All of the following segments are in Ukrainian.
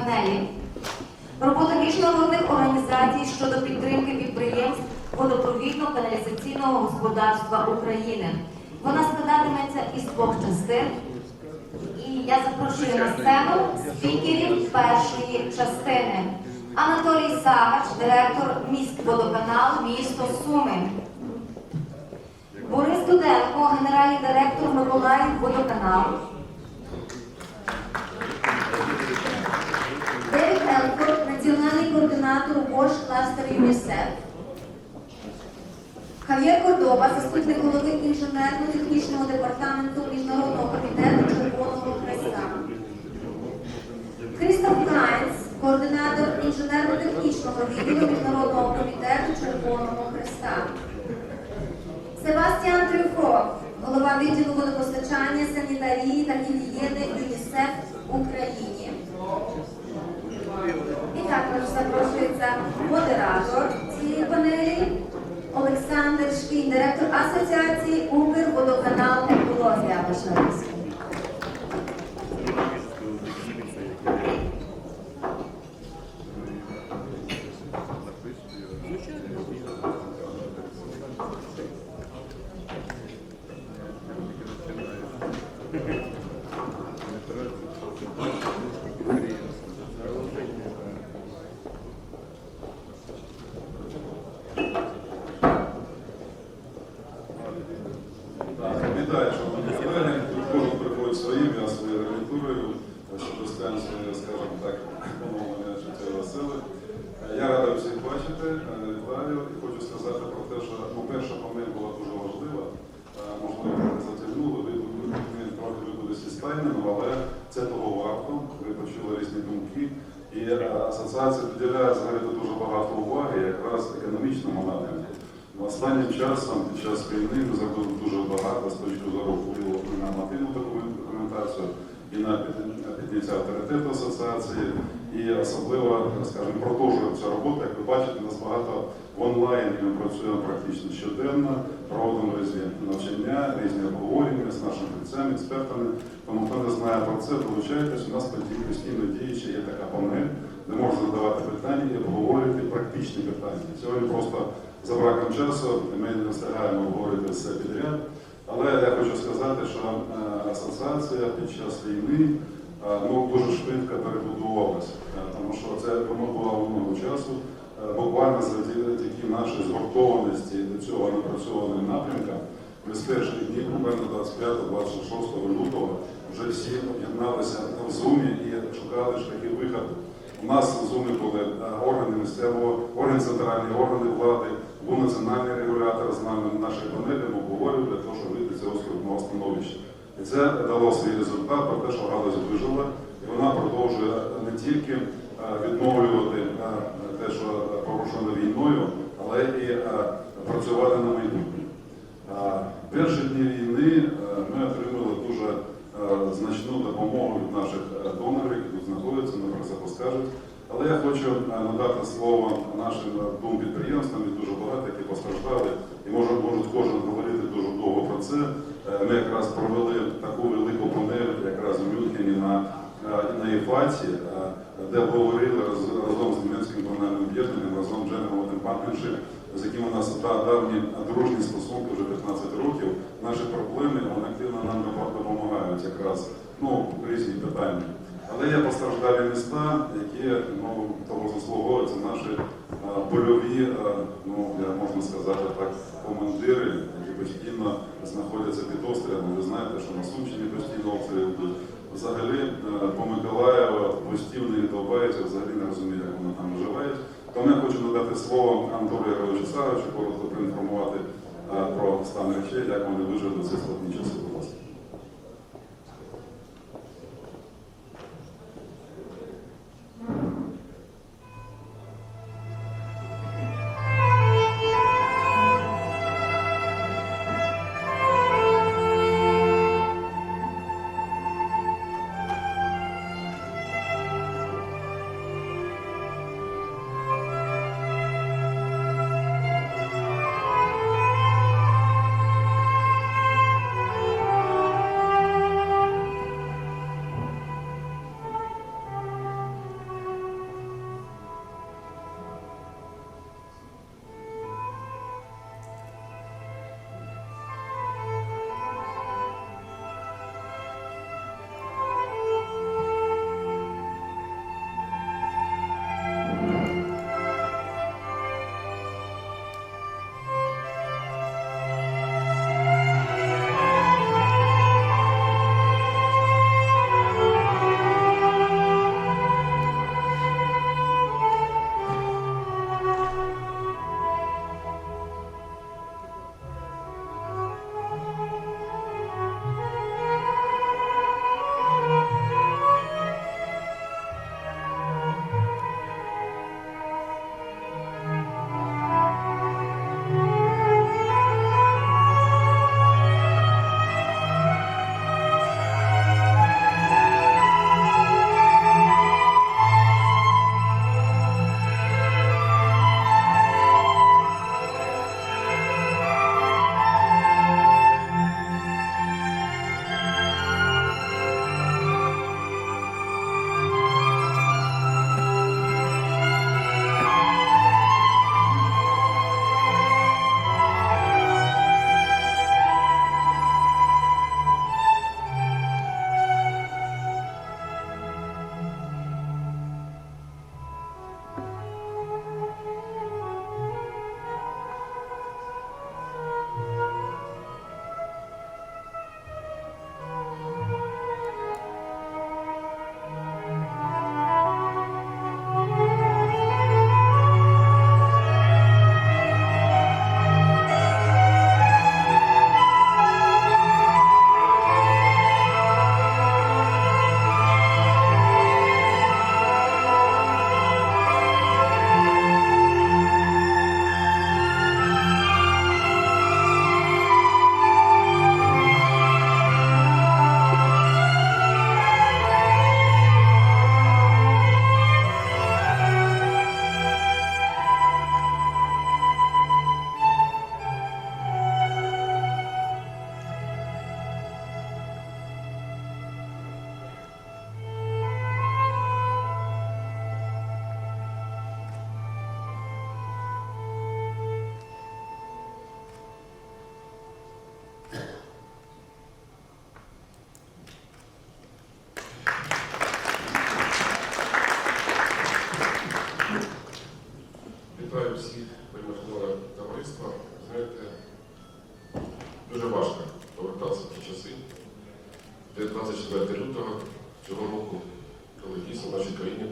панелі. Робота міжнародних організацій щодо підтримки підприємств водопровідно-каналізаційного господарства України. Вона складатиметься із 2 частин. І я запрошую на сцену спікерів першої частини. Анатолій Сагач, директор міськводоканал, місто Суми. Борис Дуденко, генеральний директор Миколаїв-водоканал. Девід Елфорд, національний координатор ВОШ кластер ЮНІСЕФ. Хав'єр Кордоба, заступник голови інженерно-технічного департаменту Міжнародного комітету Червоного Хреста. Крістоф Кайнц, координатор інженерно-технічного відділу Міжнародного комітету Червоного Хреста. Себастьян Трюфо, голова відділу водопостачання, санітарії та гігієни ЮНІСЕФ в Україні. І також запрошується модератор цієї панелі Олександр Шкінь, директор Асоціації Укрводоканал Екологія Башарівська. Вітаю, шановні колеги. Кожен приходить своїм, я своєю агентурою, щоб стану своє, скажімо так, поновлення життєвої сили. Я радий всіх бачити, вітаю і хочу сказати про те, що перша панель була дуже важлива, можливо, не затягнули, ви трохи вибудуться стайними, але це того варто, ви почули різні думки. І асоціація приділяє взагалі дуже багато уваги якраз економічному напрямку. Останнім часом, під час війни, ми зробили дуже багато з точки зору впливу на нормативну документацію і на підняття авторитету асоціації, і особливо, скажімо, продовжується робота. Як ви бачите, у нас багато в онлайн, ми працюємо практично щоденно, проводимо різні навчання, різні обговорення з нашими фахівцями, експертами. Тому хто не знає про це, долучайтесь, у нас постійно діюча є така панель, де можна задавати питання і обговорювати практичні питання. Сьогодні просто за браком часу ми не встигаємо обговорити все підряд, але я хочу сказати, що асоціація під час війни дуже швидко перебудувалася, тому що це воно було много часу, буквально завдяки нашій згуртованості до цього напрацьованим напрямкам. Ми з перших днів, буквально 25-26 лютого, вже всі об'єдналися в Зумі і шукали шляхи виходу. У нас в Зумі були органи місцевого, органи центральні, органи влади, був національний регулятор з нами на нашій панелі, ми обговорювали для того, щоб вийти з цього скрутного становища. І це дало свій результат про те, що галузь вижила, і вона продовжує не тільки відновлювати те, що порушено війною, але і працювати на майбутнє. В перші дні війни ми отримали дуже значну допомогу від наших донорів, які тут знаходяться, ми про це розкажуть. Але я хочу надати слово нашим двом підприємствам, і дуже багато, які постраждали, і можуть кожен говорити дуже довго про це. Ми якраз провели таку велику панель якраз у Мюнхені на ІФАЦі, де говорили разом з німецьким комунальним об'єднанням, разом з General Partnership, з яким у нас давні дружні стосунки вже 15 років. Наші проблеми, вони активно нам допомагають якраз, різні питання. Але є постраждалі міста, які того заслуговують, це наші польові, можна сказати так, командири, які постійно знаходяться під обстрілами. Ви знаєте, що на Сумщині постійно обстріли йдуть. Взагалі по Миколаєву постів не відбувається, взагалі не розумію, як вони там виживають. Тому я хочу надати слово Анатолію Григоровичу Саровичу, коротко проінформувати про стан речей, як вони вижили до цих складні часи. Будь ласка.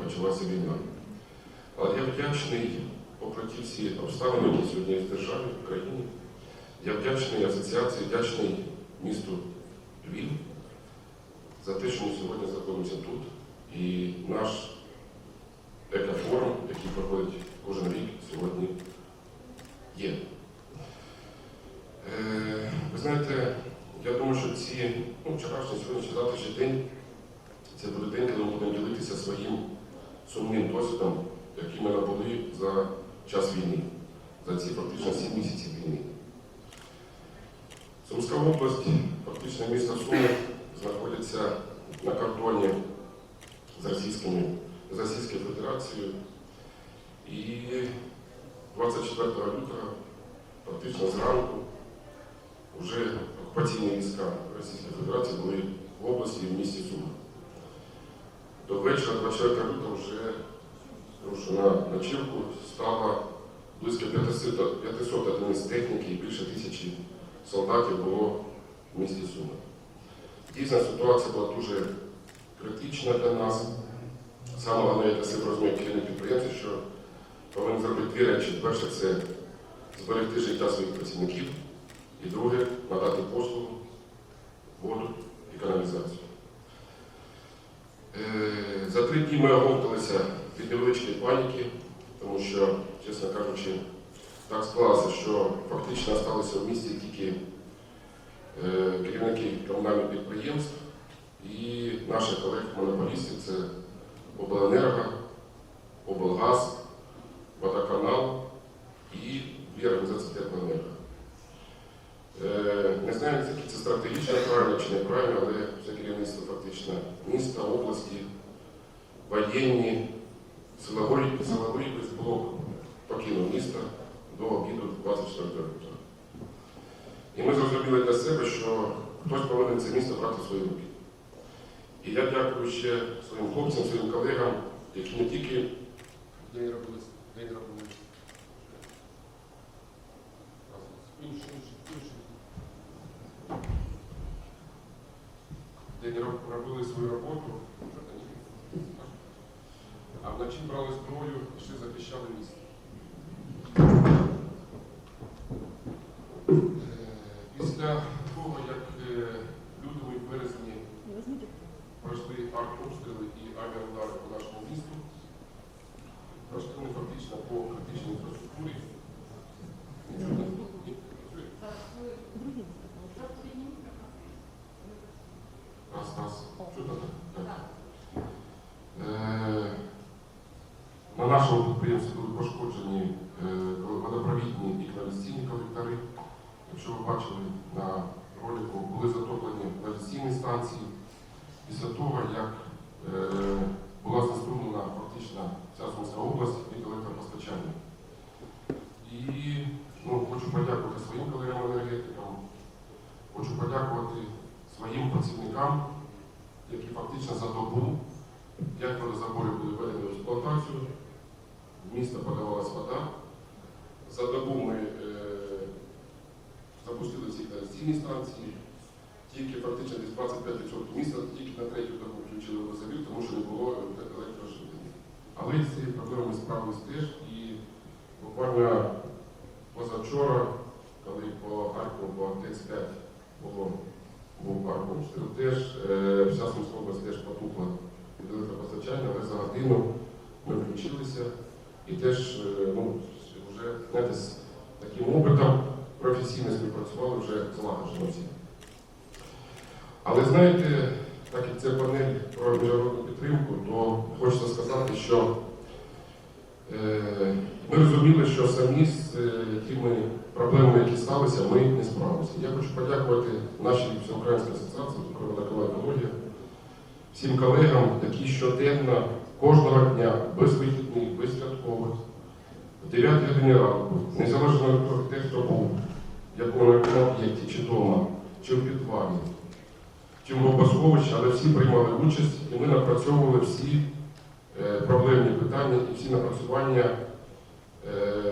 почалася війна. Але я вдячний, попри ті всі обставини, які сьогодні є в державі, в країні, я вдячний асоціації, вдячний місту Львів за те, що ми сьогодні знаходимося тут. І наш екофорум, який проходить кожен рік, сьогодні є. Ви знаєте, я думаю, що вчорашній, сьогоднішній, завтрашній день, це буде день, коли ми будемо ділитися своїм сумним досвідом, який ми набули за час війни, за ці фактично 7 місяців війни. Сумська область, фактично місто Суми, знаходиться на кордоні з Російською Федерацією. І 24 лютого, фактично зранку, вже окупаційні війська Російської Федерації були в області і в місті Суми. До вечора 24 лютого вже на ночівку стало близько 500 одиниць техніки і більше 1000 солдатів було в місті Суми. Дійсно, ситуація була дуже критична для нас. Саме головне, як для себе розуміє керівник підприємства, що повинен зробити 2 речі. Перше – це зберегти життя своїх працівників. І друге – надати послугу, воду і каналізацію. За 3 дні ми оговталися від невеличкої паніки, тому що, чесно кажучи, так склалося, що фактично залишилися в місті тільки керівники комунальних підприємств і наші колеги-монополісти – це обленерго, облгаз, водоканал і 2 організації теплоенерго. Не знаю, наскільки це стратегічно правильно чи неправильно, але все керівництво фактично міста, області, воєнні, силовий блок покинув місто до обіду 24 лютого. І ми зрозуміли для себе, що хтось повинен це місто брати в свої руки. І я дякую ще своїм хлопцям, своїм колегам, які не тільки робили свою роботу, а вночі брали зброю і ще захищали місто. Після того, як лютому і березні пройшли артобстріли і авіаудари по нашому місту, пройшли вони фактично по критичній інфраструктурі. На нашому підприємстві були пошкоджені водопровідні і каналізаційні колектори. Якщо ви бачили на ролику, були затоплені каналізаційні станції. Після того, як була заструмлена фактично вся Сумська область від електропостачання. І хочу подякувати своїм колегам-енергетикам, хочу подякувати своїм працівникам, які фактично за добу, 5 водозаборів були введені в експлуатацію, в місто подавалась вода. За добу ми запустили всі каналізаційні станції, тільки фактично десь 25% міста, тільки на 3-ю добу включили водозабір, тому що не було електроживлення. Але з цією проблемою ми справились теж, і буквально позавчора, коли по Харкову, по ТЕЦ-5 був артобстріл, теж вся Сумська область теж потухла від електропостачання, але за годину ми включилися і теж вже, знаєте, з таким опитом професійно співпрацювали вже злагоджено всі. Але знаєте, так як це панель про міжнародну підтримку, то хочеться сказати, що ми розуміли, що самі з тими проблемами, які сталися, ми не справилися. Я хочу подякувати нашій Всеукраїнській асоціації водопровідно-каналізаційного екологія, всім колегам, які щоденно, кожного дня, без вихідних, без святкових, в 9 годині ранку, незалежно від того, де хто був, в якому об'єкті, чи вдома, чи в підвалі, чи в бомбосховищі, але всі приймали участь, і ми напрацьовували всі проблемні питання і всі напрацювання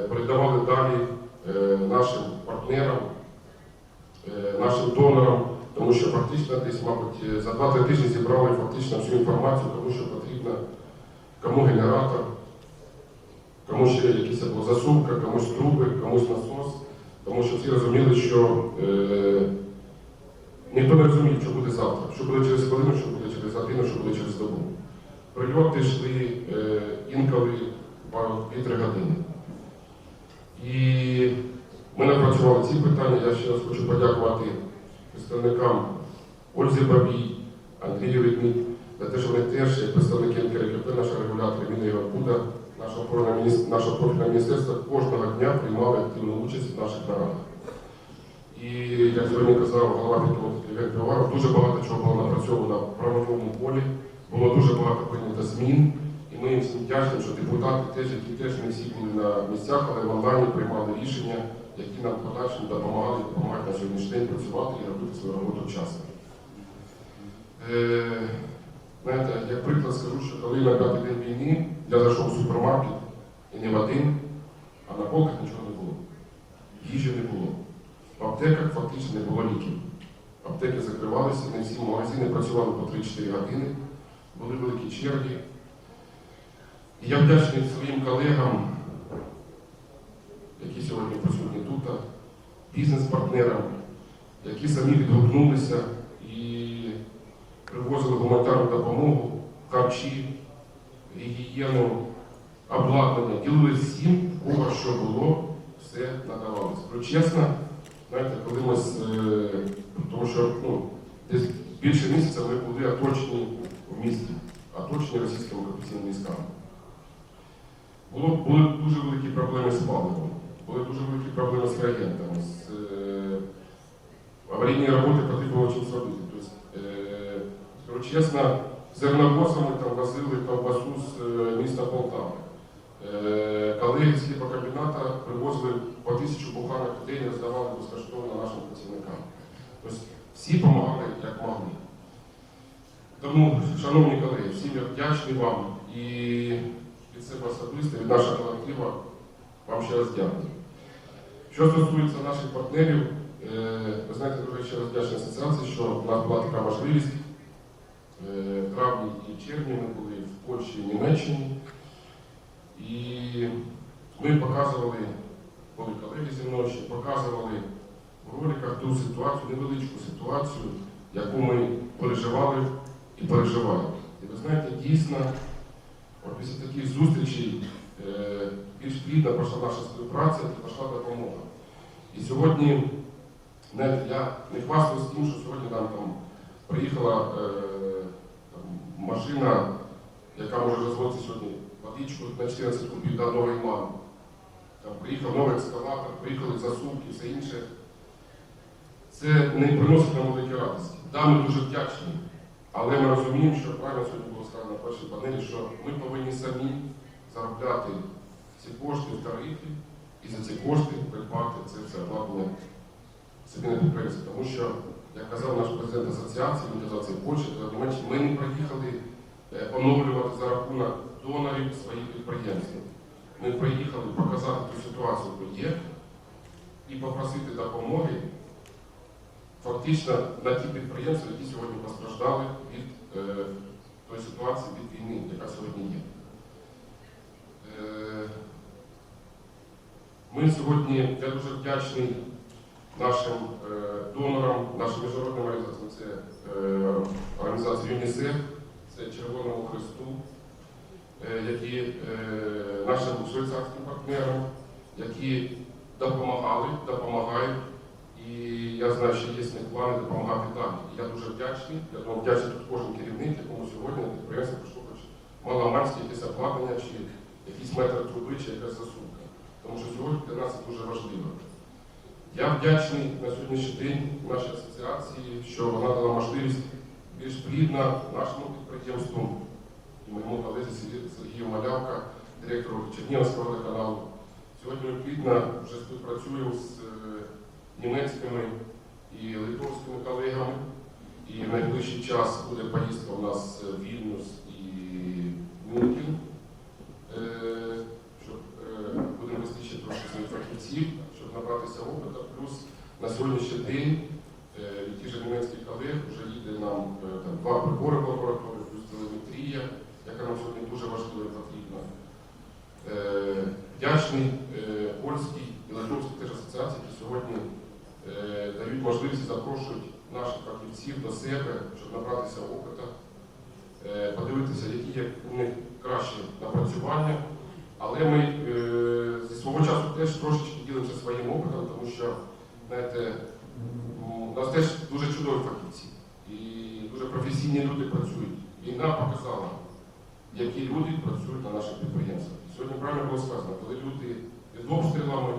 передавали далі нашим партнерам, нашим донорам, тому що фактично десь, мабуть, за 2-3 тижні зібрали фактично всю інформацію, тому що потрібно кому генератор, кому ще якась була засувка, комусь труби, комусь насос. Тому що всі розуміли, що ніхто не розуміє, що буде завтра, що буде через хвилину, що буде через годину, що буде через добу. Прильоти йшли інколи по 2-3 години. І ми напрацювали ці питання. Я ще раз хочу подякувати представникам Ользі Бабій, Андрію Відміт, за те, що вони теж, як представники НКРКП, наші регулятори Міни Робота, наше профільне міністерство кожного дня приймали активну участь в наших нарадах. І, як сьогодні казав голова підприємства, дуже багато чого було напрацьовано в правовому полі, було дуже багато прийнято змін, і ми їм всім вдячні, що депутати теж, які теж не всі були на місцях, але в онлайні приймали рішення, які нам в подальшому допомагають на сьогоднішній день працювати і робити свою роботу вчасно. Знаєте, як приклад скажу, що коли на 5-й день війни я зайшов в супермаркет, і не в один, а на полках нічого не було. Їжі не було. В аптеках фактично не було ліків. Аптеки закривалися, не всі магазини працювали по 3-4 години, були великі черги. І я вдячний своїм колегам, які сьогодні присутні тут, бізнес-партнерам, які самі відгукнулися і привозили гуманітарну допомогу, харчі, гігієну, обладнання, ділили всім, у кого що було, все надавалося. Чесно, знаєте, коли ми тому що десь більше місяця ми були оточені в місті, оточені російськими окупаційними військами. Були дуже великі проблеми з паливом, були дуже великі проблеми з реагентами, з аварійні роботи потрібно чим зробити. Тобто, чесно, зерновозами там возили ковбасу з міста Полтави. Колеги з хлібокомбіната привозили по 1000 буханок в день і роздавали безкоштовно нашим працівникам. Тобто всі допомагали, як могли. Тому, шановні колеги, всім я вдячний вам і від себе особисто, від нашого колективу вам ще раз дякую. Що стосується наших партнерів, ви знаєте, дуже ще раз вдячний асоціації, що в нас була така можливість. В травні і червні ми були в Польщі і Німеччині. І ми показували, були колеги зі мною ще, показували в роликах ту ситуацію, невеличку ситуацію, яку ми переживали і переживаємо. І ви знаєте, дійсно, після таких зустрічей більш плідно пройшла наша співпраця і пішла допомога. І сьогодні, знаєте, я не хвастаюсь тим, що сьогодні нам там приїхала машина, яка може розводити сьогодні водичку на 14 кубів до нової мами. Там приїхав новий ескалатор, приїхали засувки, все інше. Це не приносить нам великі радості. Да, ми дуже вдячні, але ми розуміємо, що правильно сьогодні було сказано на першій панелі, що ми повинні самі заробляти ці кошти в тарифі і за ці кошти придбати це все обладнання собі на підприємстві. Тому що, як казав наш президент асоціації, він казав, це Польща, ми не приїхали оновлювати за рахунок донорів своїх підприємств. Ми приїхали показати ту ситуацію, яка є, і попросити допомоги фактично на ті підприємства, які сьогодні постраждали від тої ситуації, від війни, яка сьогодні є. Ми сьогодні, я дуже вдячний нашим донорам, нашим міжнародним організаціям, це організація ЮНІСЕФ, це Червоному Хресту, які нашим швейцарським партнерам, які допомагали, допомагають. І я знаю, що є в них плани допомагати далі. І я дуже вдячний. Я думаю, вдячний тут кожен керівник, якому сьогодні на підприємство прийшло хоч маломальське якесь обладнання, чи якісь метри труби, чи якась засувка. Тому що сьогодні для нас це дуже важливо. Я вдячний на сьогоднішній день нашій асоціації, що вона дала можливість більш плідно нашому підприємству і моєму колезі Сергію Малявка, директору Чернігівського водоканалу. Сьогодні ми плідно вже співпрацюємо з німецькими і литовськими колегами. І в найближчий час буде поїздка у нас в Вільнюс і Мюнхен, щоб будемо вести ще трошки своїх фахівців, щоб набратися опиту. Плюс на сьогоднішній день ті ж німецьких колег вже їде нам 2 прибори в лабораторію, плюс телеметрія, яка нам сьогодні дуже важлива. вдячний польській і литовській теж асоціації, які сьогодні дають можливість, запрошують наших фахівців до себе, щоб набратися опиту, подивитися, які є у них кращі напрацювання. Але ми зі свого часу теж трошечки ділимося своїм опитом, тому що, знаєте, у нас теж дуже чудові фахівці і дуже професійні люди працюють. Війна показала, які люди працюють на наших підприємствах. Сьогодні правильно було сказано, коли люди під обстрілами,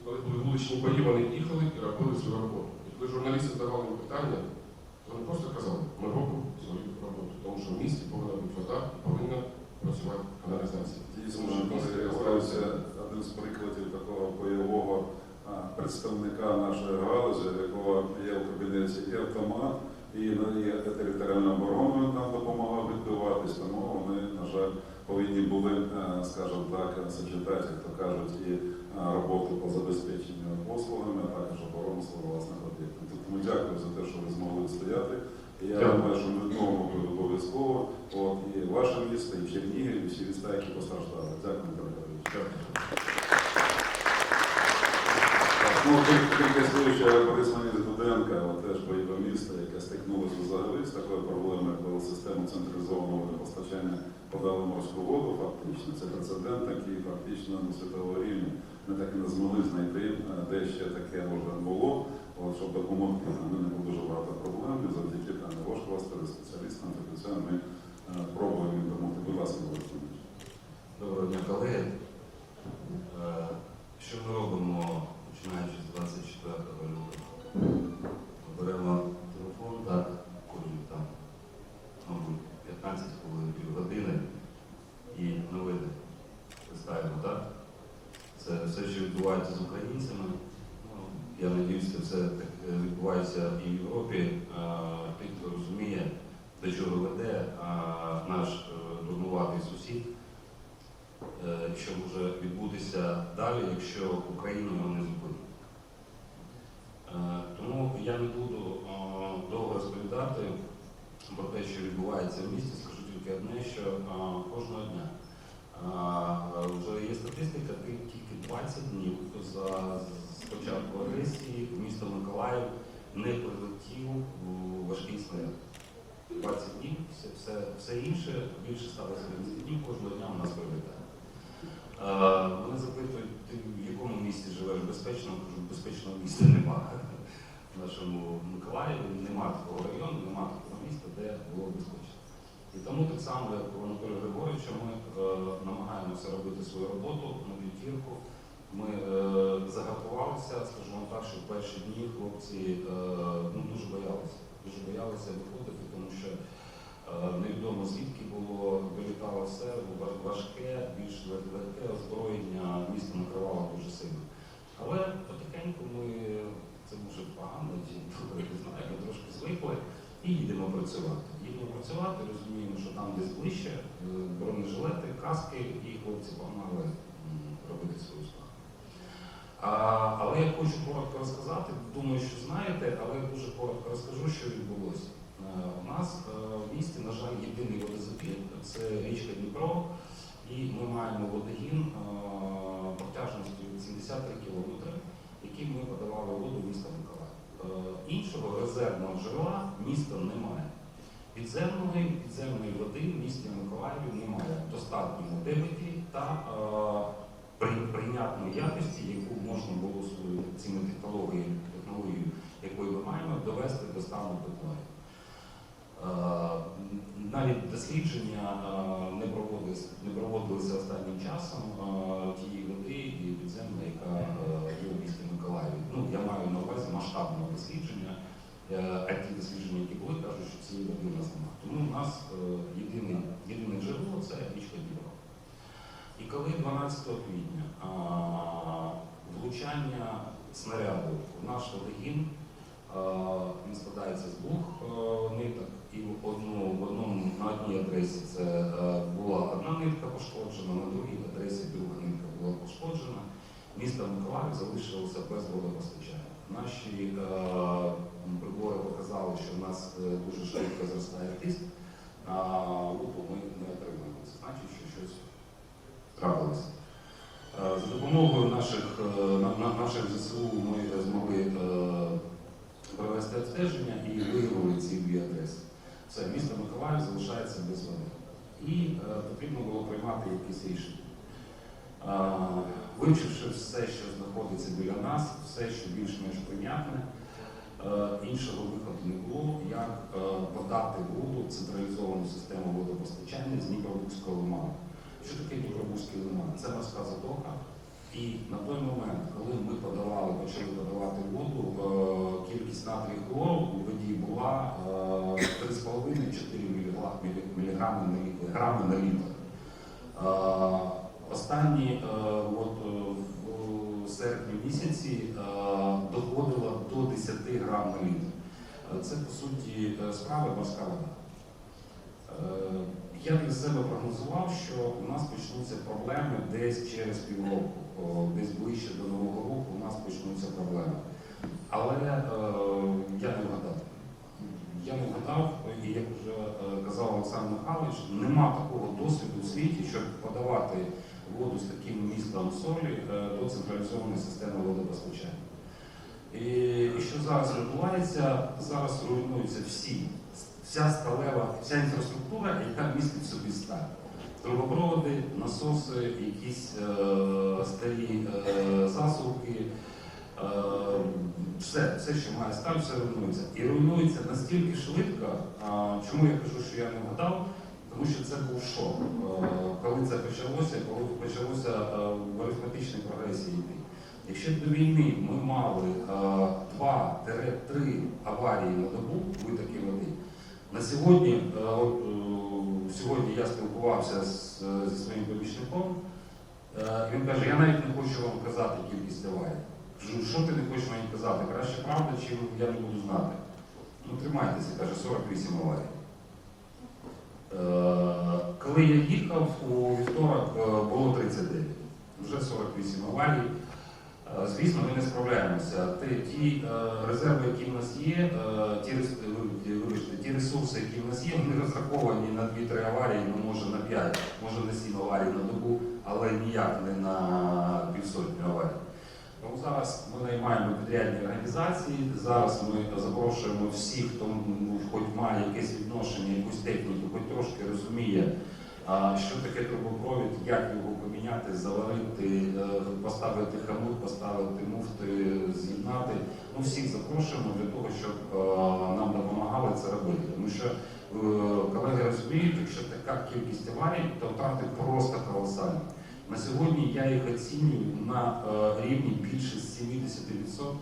коли були вуличні бої, вони їхали і робили свою роботу. І коли журналісти задавали їм питання, вони просто казали, ми робимо свою роботу, тому що в місті повинна бути вода і повинна працювати каналізація. Дійсно, я згадався один з прикладів такого бойового представника нашої галузі, якого є в кабінеті і автомат, і територіальна оборона нам допомагала відбиватись, тому вони, на жаль, повинні були, скажімо так, сочетати, як то кажуть, і роботу по забезпеченню послугами, а також оборону свого власних об'єктів. Тому дякую за те, що ви змогли стояти. І я думаю, що ми знову буде обов'язково, і ваше місто, і Чернігів, і всі міста, які постраждали. Дякую, Дмитро. Ну, тільки слідча Бориса Дуденка, теж бойове місто, яке стикнулося взагалі з такою проблемою, коли систему централізованого водопостачання подали морську воду, фактично. Це прецедент, який фактично на світовому рівні ми так і не змогли знайти, де ще таке може було, щоб допомогти. У мене було дуже багато проблем, і завдяки важкості, спеціалістам, так і це ми пробуємо допомогти. Будь ласка, Борис. Доброго дня, колеги. Що ми робимо, починаючи з 24 лютого? Беремо телефон, так, кожен там, мабуть, 15 хвилин, півгодини і новини представимо, так? Це все, що відбувається з українцями. Я сподіваюся, це все так відбувається і в Європі. Тих, хто розуміє, до чого веде наш дурнуватий сусід, що може відбутися далі, якщо Україна його не зупинить. Тому я не буду довго розповідати про те, що відбувається в місті, скажу тільки одне, що кожного дня вже є статистика, тільки 20 днів з початку агресії в місто Миколаїв не прилетів важкий снаряд. 20 днів, все інше, більше 180 днів кожного дня у нас прилітає. Мене запитують, ти в якому місті живеш безпечно? Я кажу, безпечного місця немає. В нашому Миколаєві немає такого району, немає такого міста, де було безпечно. І тому так само, як у Анатолія Григоровича, ми намагаємося робити свою роботу на п'ятірку. Ми загартувалися, скажімо так, що в перші дні хлопці дуже боялися виходити, тому що невідомо звідки вилітало все, важке, більш легке озброєння, місто накривало дуже сильно. Але потихеньку ми, це може погано, добре не знаю, ми трошки звикли і їдемо працювати. Їдемо працювати, розуміємо, що там десь ближче, бронежилети, каски, і хлопці погнали робити свою справу. Але я хочу коротко розказати, думаю, що знаєте, але дуже коротко розкажу, що відбулося. У нас в місті, на жаль, єдиний водозабір – це річка Дніпро, і ми маємо водогін протяжністю 73 кілометри, яким ми подавали воду в місто Миколаїв. Іншого резервного джерела міста немає. Підземної води в місті Миколаєві немає в достатньому дебіті та прийнятної якості, яку можна було цими технологією, якою ми маємо, довести до стану питної. Навіть дослідження не проводилися останнім часом тієї води і підземної, яка є у місті Миколаєві. Я маю на увазі масштабного дослідження, а ті дослідження, які були, кажуть, що цієї води у нас немає. Тому у нас єдине джерело – це річка Дніпро. І коли 12 квітня влучання снаряду в наш водогін, він складається з двох ниток, і на одній адресі це була одна нитка пошкоджена, на другій адресі друга нитка була пошкоджена. Місто Миколаїв залишилося без водопостачання. Наші прибори показали, що в нас дуже швидко зростає тиск, а лупу ми не отримали. Це значить, що щось трапилося. За допомогою наших ЗСУ ми змогли провести обстеження і виявили ці дві адреси. Все, місто Миколаїв залишається без води. І потрібно було приймати якісь рішення. Вивчивши все, що знаходиться біля нас, все, що більш-менш прийнятне, іншого виходу не було, як подати воду в централізовану систему водопостачання з Дніпробузького лиману. Що таке Дніпробузький лиман? Це морська затока. І на той момент, коли ми почали подавати воду, кількість натрію хлору у воді була 3,5-4 мг на літр. Останні в серпні місяці доходило до 10 грам на літр. Це, по суті, справа морська вода. Я для себе прогнозував, що у нас почнуться проблеми десь через півроку, десь ближче до Нового року у нас почнуться проблеми. Але я не вгадав. Я не вгадав, і як вже казав Олександр Михайлович, нема такого досвіду у світі, щоб подавати воду з таким вмістом солі до централізованої системи водопостачання. І що зараз відбувається? Зараз руйнуються вся інфраструктура, яка містить в собі сталь. Трубопроводи, насоси, якісь старі засувки, все, що має сталь, все руйнується. І руйнується настільки швидко, чому я кажу, що я не вгадав, тому що це був шок. Коли це почалося, коли почалося в арифметичній прогресії йти. Якщо до війни ми мали 2-3 аварії на добу витоки води, на сьогодні, сьогодні я спілкувався зі своїм помічником, він каже, я навіть не хочу вам казати кількість аварій. Кажу, що ти не хочеш мені казати? Краще правда, чи я не буду знати? Ну, тримайтеся, каже, 48 аварій. Коли я їхав, у вівторок було 39. Вже 48 аварій. Звісно, ми не справляємося. Ті резерви, які в нас є, ті ресурси, які в нас є, вони розраховані на 2-3 аварії, ну може на 5, може на 7 аварій на добу, але ніяк не на півсотні аварій. Тому зараз ми наймаємо підрядні організації, зараз ми запрошуємо всіх, хто хоч має якесь відношення, якусь техніку, хоч трошки розуміє, що таке трубопровід, як його поміняти, заварити, поставити хамут, поставити муфти, з'єднати. Ну, всіх запрошуємо для того, щоб нам допомагали це робити. Тому що колеги розуміють, якщо така кількість аварій, то втрати просто колосальні. На сьогодні я їх оцінюю на рівні більше 70%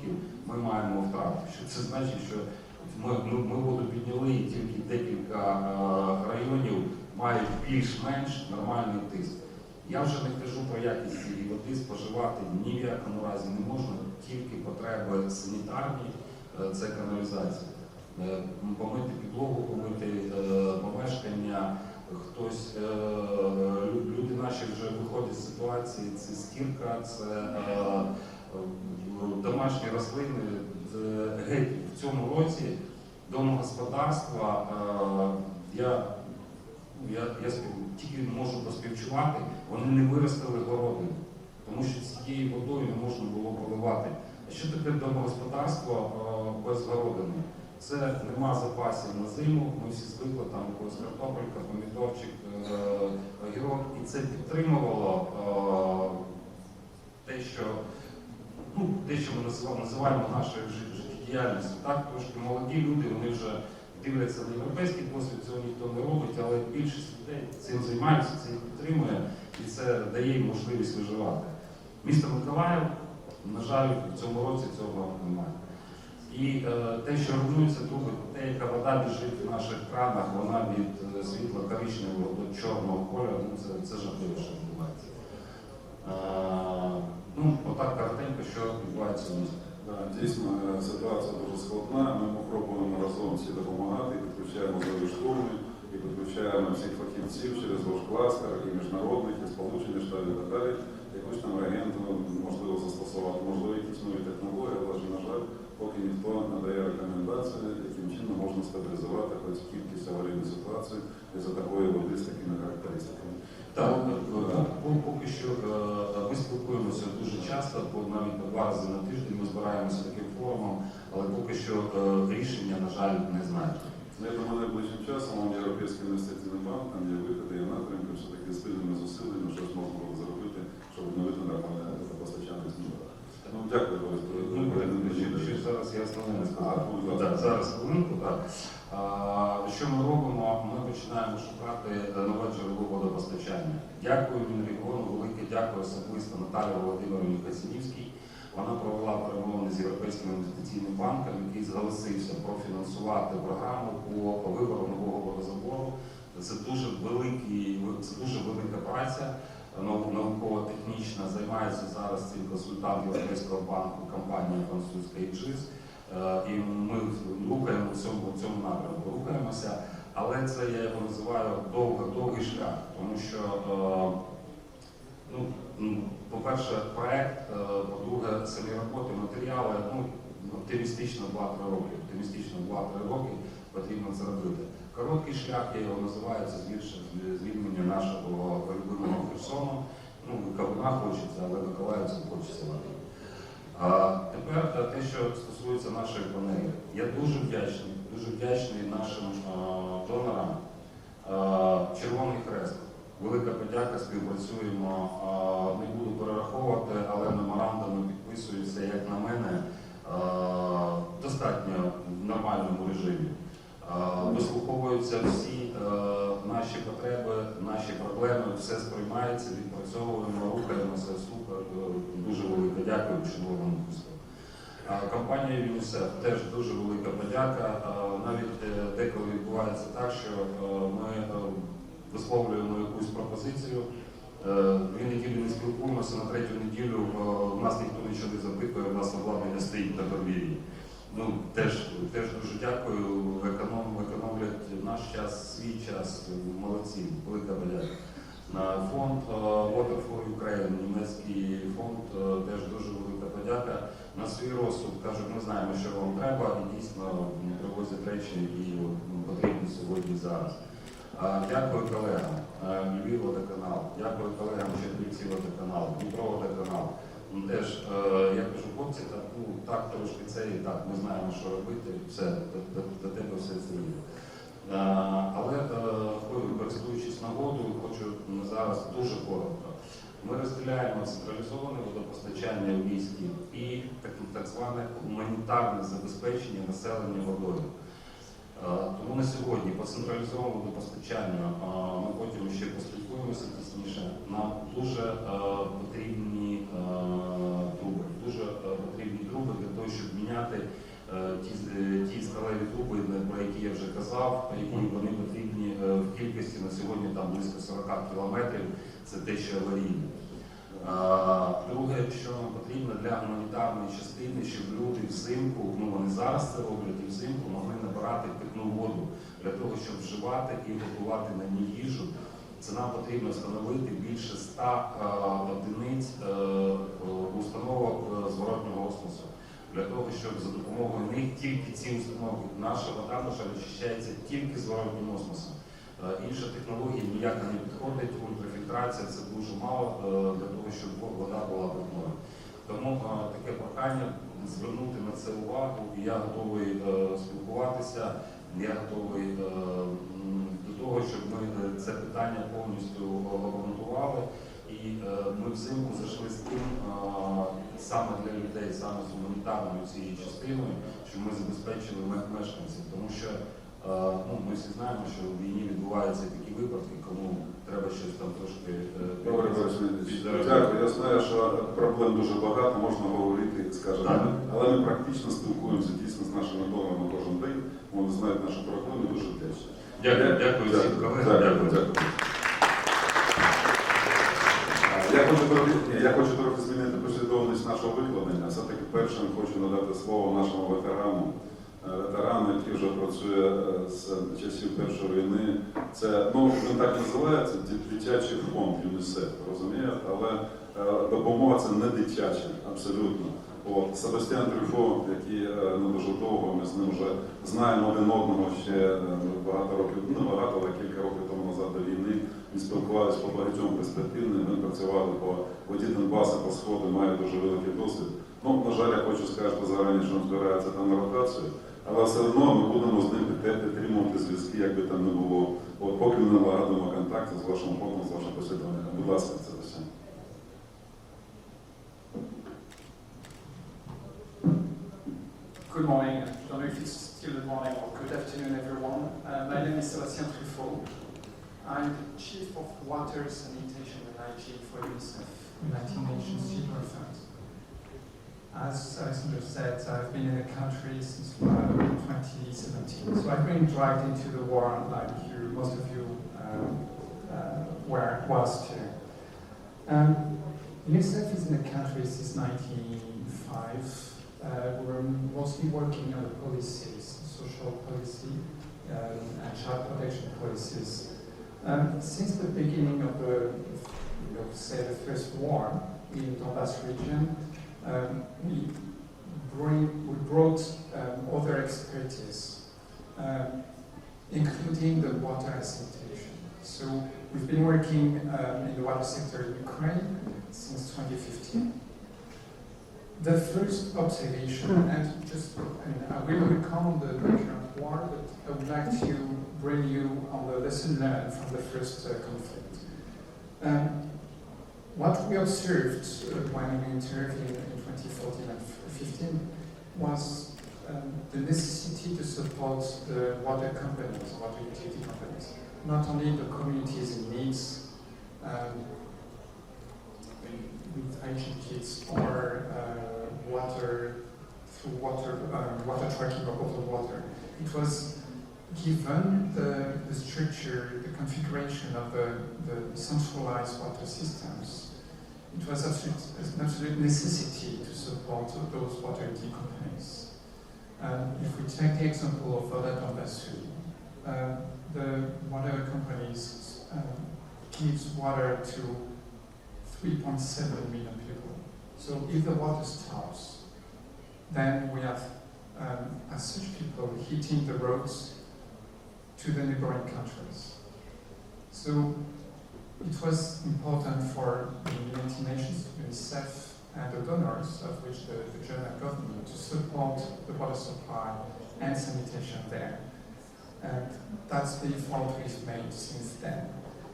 ми маємо втрати. Що це значить, що ми воду підняли і тільки декілька районів мають більш-менш нормальний тиск. Я вже не кажу про якість цієї води, споживати ні в якому разі не можна, тільки потреби санітарні, це каналізація. Помити підлогу, помити помешкання, хтось, люди наші вже виходять з ситуації, це стірка, це домашні рослини. Геть в цьому році домогосподарства, я тільки можу поспівчувати, вони не виростили городи, тому що цією водою не можна було поливати. А що таке домогосподарство без городини? Це нема запасів на зиму, ми всі звикли, там якась картопелька, помідорчик, огірок, і це підтримувало те, що ми називаємо нашою життєдіяльністю. Так, трошки молоді люди, вони вже дивляться на європейський досвід, цього ніхто не робить, але більшість людей цим займаються, це їх підтримує і це дає їм можливість виживати. Місто Миколаїв, на жаль, в цьому році цього немає. І те, що руйнується труби, те, яка вода біжить в наших кранах, вона від світло-коричневого до чорного кольору, це жахливо, що відбувається. Отак коротенько, що відбувається в місті. Дійсно, ситуація дуже складна. Ми пробуємо разом всі допомагати, підключаємо нові штурми, і підключаємо всіх фахівців через Господарства, і міжнародних, і Сполучені Штати і так далі. Якусь там реагенту можливо застосувати, можливо, якісь нові технології, але ж, на жаль, поки ніхто надає рекомендації, яким чином можна стабілізувати хоч кількість аварійних ситуацій. експлуатацію із-за такої води з такими характеристиками. Так, поки що ми спілкуємося дуже часто, навіть 2 рази на тиждень ми збираємося таким форумом, але поки що рішення, на жаль, не знаємо. Я думаю, найближчим часом Європейський інвестиційний банк, там є виходи, є напрямки, все-таки спільними зусиллями, щось можна було зробити, щоб відновити нормальне водопостачання з Дніпра. Ну, дякую, Що зараз я основне не сказав. Зараз хвилинку, так. Що ми робимо? Ми починаємо шукати нове джерело водопостачання. Дякую Мінрегіону, велике дякую особисто Наталії Володимирівні Касінівській. Вона провела перемовини з Європейським інвестиційним банком, який зголосився профінансувати програму по вибору нового водозабору. Це дуже велика праця, науково-технічна. Займається зараз цим консультант Європейського банку, компанія французька «Іджис». І ми рухаємо в цьому напрямку, рухаємося, але це я його називаю довгий шлях, тому що, по-перше, проект, по-друге, самі роботи, матеріали, оптимістично 2-3 роки. Оптимістично 2-3 роки потрібно це робити. Короткий шлях, я його називаю, це звільнення нашого любимого Херсону. Кавуна хочеться, але Миколаївцям хочеться води. Тепер те, що стосується нашої панелі. Я дуже вдячний нашим донорам. Червоний Хрест. Велика подяка, співпрацюємо. Не буду перераховувати, але меморандуми підписуються, як на мене, достатньо в нормальному режимі. Вислуховуються всі наші потреби, наші проблеми, все сприймається, відпрацьовуємо, рухаємося, супер, дуже велика дякую чудовому виступу. Компанія ЮНІСЕФ теж дуже велика подяка. Навіть деколи відбувається так, що ми висловлюємо якусь пропозицію, 2 неділі не спілкуємося, на 3-ю неділю у нас ніхто нічого не запитує, у нас обладнання стоїть на подвір'ї. Теж дуже дякую, економлять наш час, свій час, молодці, велика подяка. Фонд Water for Ukraine, німецький фонд, теж дуже велика подяка. На свій розсуд кажуть, ми знаємо, що вам треба, і дійсно привозять речі, які потрібні сьогодні зараз. Дякую колегам, Львів водоканал, дякую колегам Чернівці водоканал, Дніпро водоканал. Теж, я кажу, хлопці, так трошки це і так, ми знаємо, що робити, все, до тебе все це є. Але, користуючись нагодою, хочу зараз дуже коротко. Ми розділяємо централізоване водопостачання в місті і так зване гуманітарне забезпечення населення водою. Тому на сьогодні по централізованому водопостачанню ми потім ще поспілкуємося тісніше. Нам дуже потрібні труби для того, щоб міняти ті сталеві труби, про які я вже казав, які вони потрібні в кількості на сьогодні там близько 40 кілометрів, це те, що аварійне. Друге, що нам потрібно для гуманітарної частини, щоб люди взимку, вони зараз це роблять, і взимку могли набирати питну воду для того, щоб вживати і готувати на ній їжу. Це нам потрібно встановити більше 100 одиниць установок зворотнього осмосу. Для того, щоб за допомогою них тільки ці установки, наша вода очищається тільки зворотнім осмосом. Інша технологія ніяк не підходить, ультрафільтрація це дуже мало для того, щоб вода була питною. Тому таке прохання звернути на це увагу, і я готовий спілкуватися, я готовий до того, щоб ми це питання повністю обґрунтували. І ми взимку зайшли з тим, саме для людей, саме з гуманітарною цією частиною, щоб ми забезпечили мешканців. Тому що ми всі знаємо, що в війні відбуваються такі випадки, кому треба щось там трошки підзаробити. Дякую. Я знаю, що проблем дуже багато, можна говорити, скажімо, але ми практично спілкуємося дійсно з нашими донорами кожен день. Вони знають нашу проблему, дуже вдячні. Дякую всім колегам. Дякую. Я хочу трохи змінити послідовність нашого викладення. Все-таки першим хочу надати слово нашому ветерану, який вже працює з часів Першої війни. Це, він так називається, дитячий фонд ЮНІСЕФ, розумієте? Але допомога це не дитяча, абсолютно. Себастьян Трюфо, який не дуже довго, ми з ним вже знаємо один одного ще багато років, не багато, але багатьом перспективний. Ми працювали по воді Донбасу, по Сходу, маю дуже великий досвід. Ну, на жаль, я хочу сказати зарані, що він збирається там на ротацію, але все одно ми будемо з ним підтримувати зв'язки, як би там не було. От поки ми налагодимо контакти з вашим фондом, з вашим послідовником. Будь ласка, це все. Good morning. I don't know if it's still good morning or good afternoon, everyone. My name is Sébastien Truffaut. I'm the Chief of Water, Sanitation and Hygiene for UNICEF, United Nations Children's Fund. As Alexander said, I've been in the country since 2017. So I've been dragged into the war like most of you was too. UNICEF is in the country since 1995. We're mostly working on the policies, social policy and child protection policies. Since the beginning of the first war in the Donbass region, we brought other expertise, including the water and sanitation. So we've been working in the water sector in Ukraine since 2015. The first observation, and just, I will recall the current war, but I would like to bring you on the lesson learned from the first conflict. What we observed when we intervened in 2014 and 15 was the necessity to support the water companies, water utility companies, not only the communities in needs, with hygiene kits or water through water tracking of bottled water. It was given the structure, the configuration of the centralized water systems. It was an absolute necessity to support those water utility companies. If we take the example of Roботa, the water companies gives water to 3.7 million people. So if the water stops, then we have as such people hitting the roads to the neighboring countries. So it was important for the United Nations, UNICEF, and the donors, of which the German government, to support the water supply and sanitation there. And that's the effort we've made since then.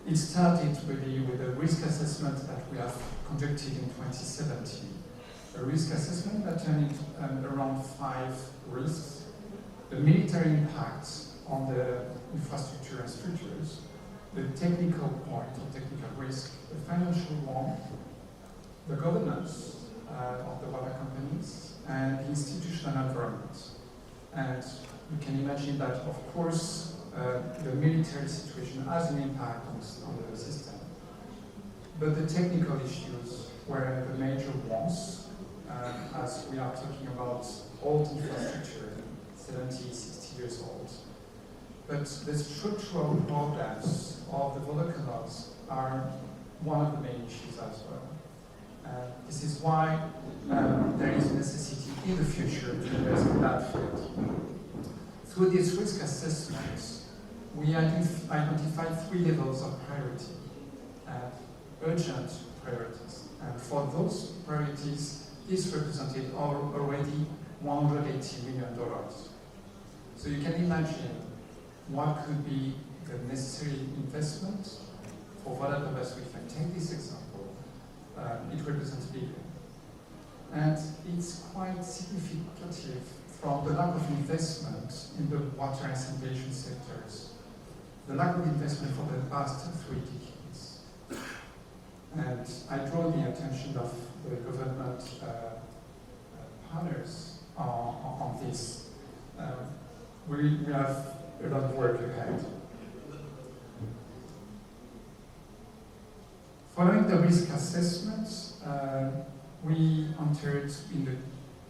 It started really with a risk assessment that we have conducted in 2017. A risk assessment that turned around 5 risks: the military impact on the infrastructure and structures, the technical point of technical risk, the financial one, the governance of the water companies, and the institutional environment. And you can imagine that, of course, the military situation has an impact on the system. But the technical issues were the major ones, as we are talking about old infrastructure, 70, 60 years old. But the structural problems of the water canals are one of the main issues as well. This is why there is a necessity in the future to invest in that field. Through these risk assessments, we identified 3 levels of priority, urgent priorities. And for those priorities, this represented already $180 million. So you can imagine what could be the necessary investment for water purpose. If I take this example, it represents billion. And it's quite significant from the lack of investment in the water and sanitation sectors, the lack of investment for the past 3 decades. And I draw the attention of the government partners on this. We have a lot of work ahead. Following the risk assessments, we entered in the,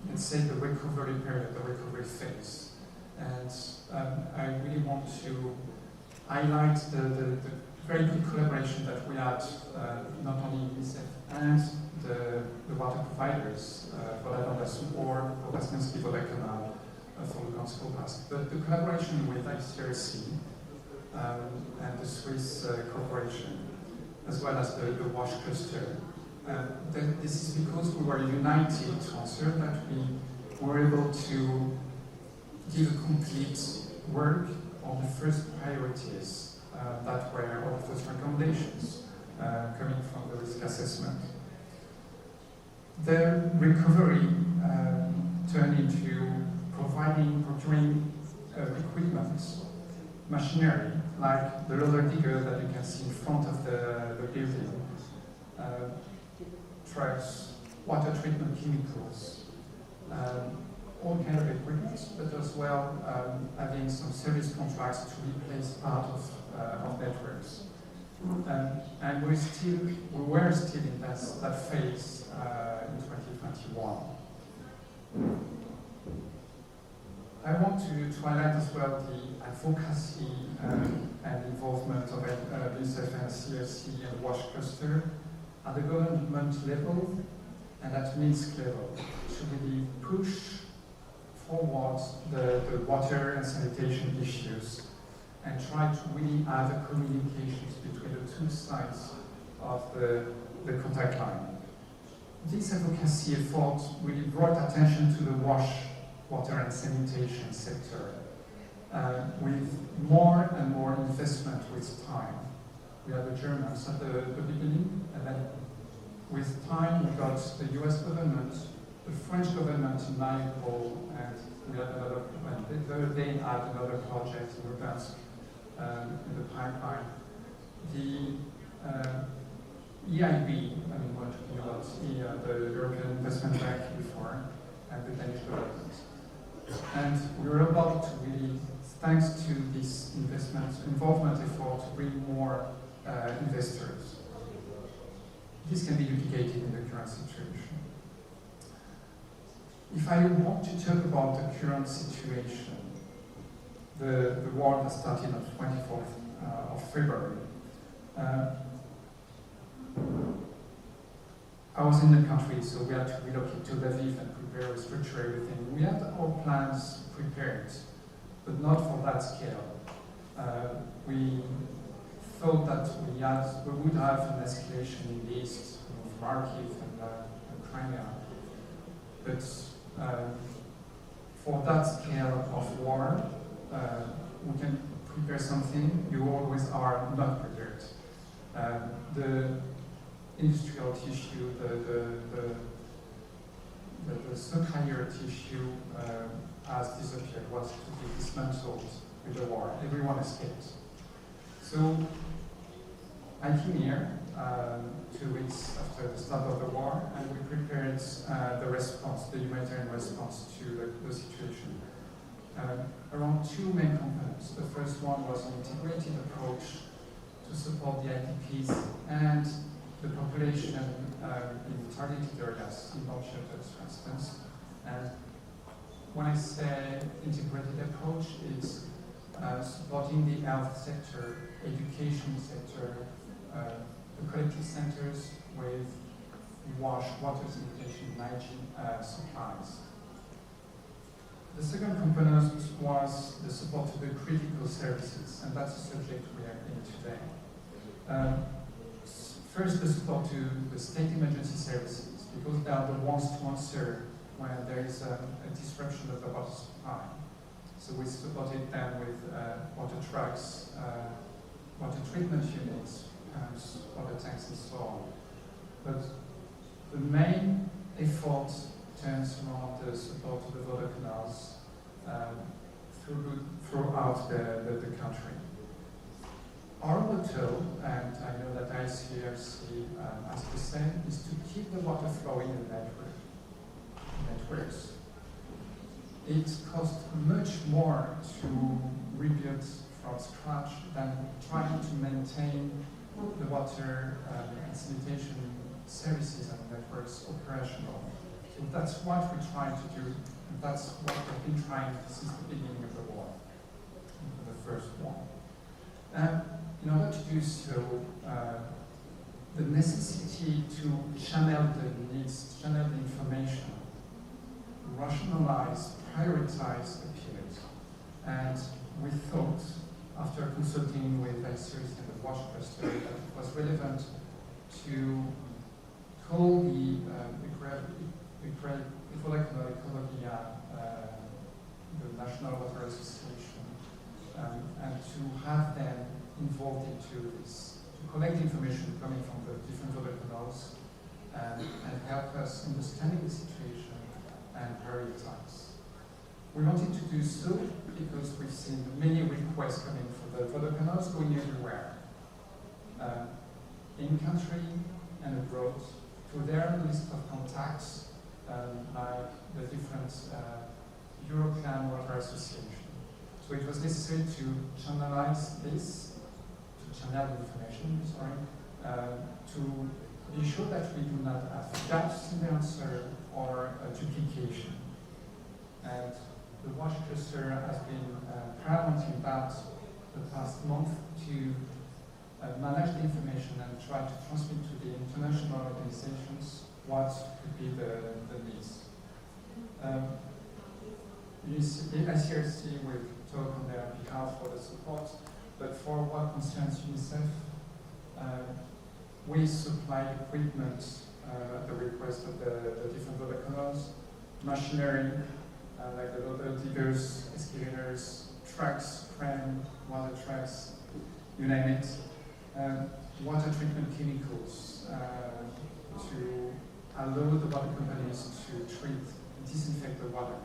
let's say, the recovery period, the recovery phase. And I really want to highlight the very good collaboration that we had, not only UNICEF and the water providers, Roботa or Obecności Wodokanał for the Council but the collaboration with ICRC and the Swiss corporation as well as the WASH cluster. This is because we were united to ensure that we were able to give a complete work on the first priorities that were all of those recommendations coming from the risk assessment. The recovery turned into procuring equipment, machinery, like the loader digger that you can see in front of the building, trucks, water treatment chemicals, all kind of equipment, but as well having some service contracts to replace part of networks. And we were still in that phase in 2021. I want to highlight as well the advocacy and involvement of UNICEF and CFC and WASH cluster at the government level and at Minsk level to really push forward the water and sanitation issues and try to really have a communications between the two sides of the contact line. This advocacy effort really brought attention to the WASH, water and sanitation sector, with more and more investment with time. We had the Germans at the beginning, and then with time we got the US government, the French government in Mariupol, and we had another, they had another project in Lugansk in the pipeline. The EIB, I mean, we're talking about the European Investment Bank before, and the Danish government. And we were about to really, thanks to this involvement effort, to bring more investors. This can be duplicated in the current situation. If I want to talk about the current situation, the war that started on the 24th of February, I was in the country, so we had to relocate to Lviv and prepare, restructure everything. We had our plans prepared, but not for that scale. We thought that we would have an escalation in the east of Kharkiv and Crimea, but for that scale of war, we can prepare something. You always are not prepared. The industrial tissue, the nuclear tissue has disappeared, was to be dismantled with the war. Everyone escaped. So I came here 2 weeks after the start of the war, and we prepared the response, the humanitarian response to the situation. Around two main components. The first one was an integrated approach to support the IDPs and the population in targeted areas, in bomb shelters, for instance. And when I say integrated approach, it's supporting the health sector, education sector, the collective centers with water sanitation, hygiene supplies. The second component was the support to the critical services, and that's the subject we are in today. First, the support to the state emergency services, because they are the ones to answer when there is a disruption of the water supply. So we supported them with water trucks, water treatment units, pumps, water tanks, and so on. But the main effort turns around the support to the water canals throughout the country. Our motto, and I know that ICRC has the same, is to keep the water flowing in the networks. It costs much more to rebuild from scratch than trying to maintain the water and sanitation services and networks operational. So that's what we're trying to do, and that's what we've been trying since the beginning of the war, the first one. In order to do so, the necessity to channel the needs, channel the information, rationalize, prioritize appeared. And we thought, after consulting with experts in the water cluster, that it was relevant to call the National Water Association, and to have them involved into this, to collect information coming from the different water canals and help us understanding the situation and prioritize. We wanted to do so because we've seen many requests coming from the water canals going everywhere, in country and abroad, through their list of contacts, like the different European Water Association. So it was necessary to channelize this, to channel the information, to be sure that we do not have gaps in the answer or duplication. And the water cluster has been paramount in that the past month to manage the information and try to transmit to the international organizations what could be the needs. ICRC will talk on their behalf for the support, but for what concerns UNICEF, we supply equipment at the request of the different water canals, machinery, like the water diggers, excavators, trucks, crane, water trucks, you name it. Water treatment chemicals to allow the water companies to treat and disinfect the water.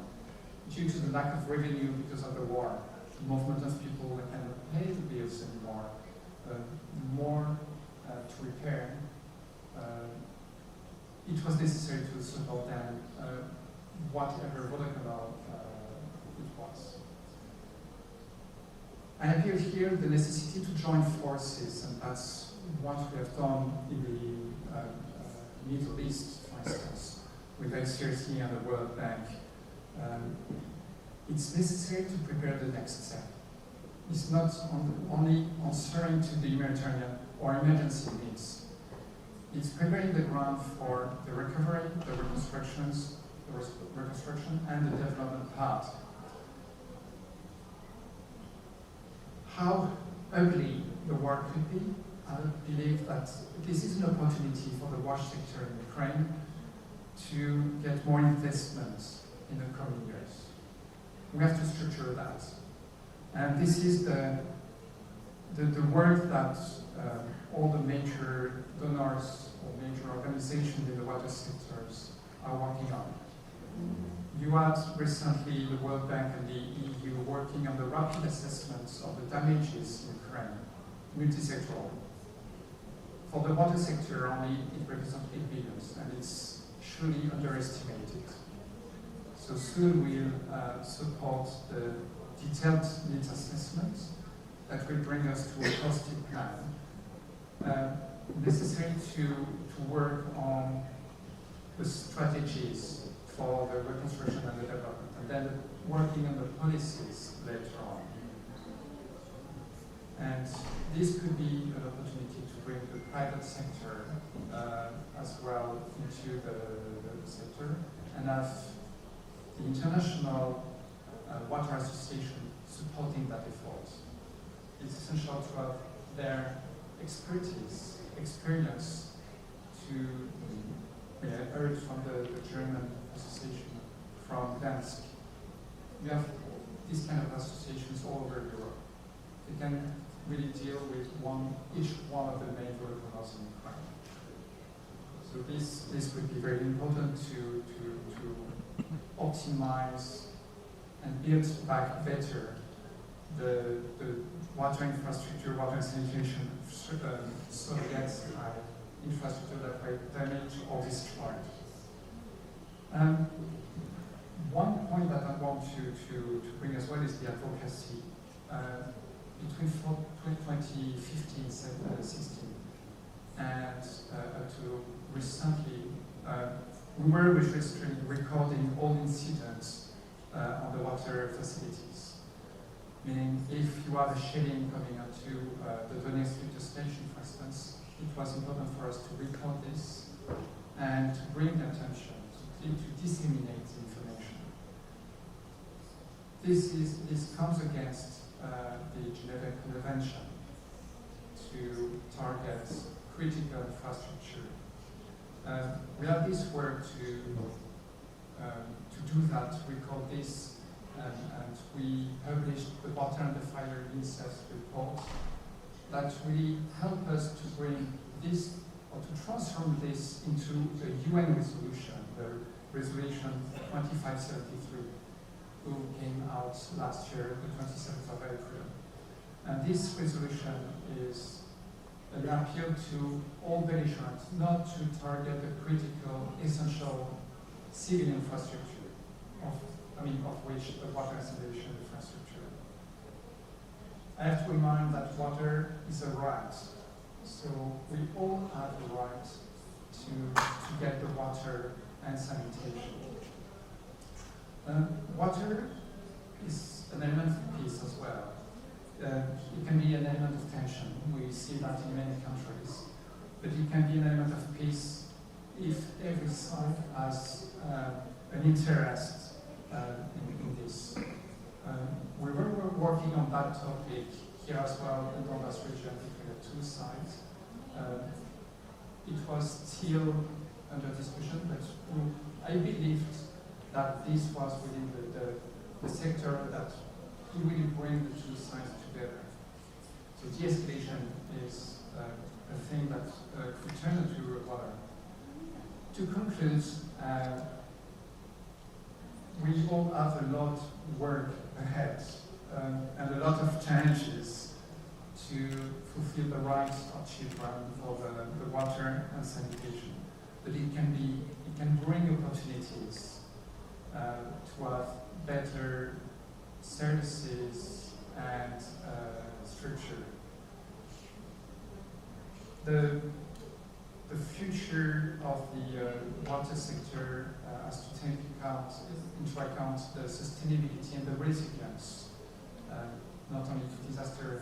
Due to the lack of revenue because of the war, the movement of people that cannot pay the bills anymore, more to repair, it was necessary to support them whatever water canal it was. I appear here the necessity to join forces, and that's what we have done in the Middle East, for instance, with ICRC and the World Bank. It's necessary to prepare the next step. It's not only answering to the humanitarian or emergency needs. It's preparing the ground for the recovery, the reconstruction, and the development part. How ugly the war could be, I believe that this is an opportunity for the wash sector in Ukraine to get more investment in the coming years. We have to structure that. And this is the work that all the major donors or major organizations in the water sectors are working on. You had recently the World Bank and the EU working on the rapid assessments of the damages in Ukraine, multi-sectoral. For the water sector only, it represents 8 billion, and it's surely underestimated. So soon we'll support the detailed needs assessment that will bring us to a positive plan. Necessary to work on the strategies for the reconstruction and the development, and then working on the policies later on. And this could be an opportunity to bring the private sector as well into the sector, and have the International Water Association supporting that effort. It's essential to have their expertise, experience to heard from the German association, from Dansk. You have these kind of associations all over Europe. They can really deal with each one of the main water canals in Ukraine. So this would be very important to optimize and build back better the water infrastructure, water sanitation, so against infrastructure that were damaged or destroyed. One point that I want to bring as well is the advocacy. Between 2015-16 and to recently, we were registering, recording all incidents on the water facilities. Meaning, if you have a shedding coming up to the Donetsk filter station, for instance, it was important for us to record this and to bring attention, to disseminate the information. This comes against the Geneva Convention to target critical infrastructure. We have this work to do that. We call this, and we published the Water and the Fire UNICEF report that really help us to bring this, or to transform this into a UN resolution, the resolution 2573, who came out last year, the 27th of April. And this resolution is an appeal to all belligerents not to target the critical, essential civil infrastructure, of which the water and sanitation infrastructure. I have to remind that water is a right, so we all have the right to get the water and sanitation. Water is an element of peace as well. It can be an element of tension. We see that in many countries. But it can be an element of peace if every side has an interest in this. We were working on that topic here as well in the Donbass region between the two sides. It was still under discussion, but I believed that this was within the sector that really bring the two sides together. So de-escalation is a thing that could turn into a water. To conclude, we all have a lot of work ahead and a lot of challenges to fulfill the rights of children for the water and sanitation. But it can bring opportunities to have better services and structure. The future of the water sector has to take into account the sustainability and the resilience, not only to disaster,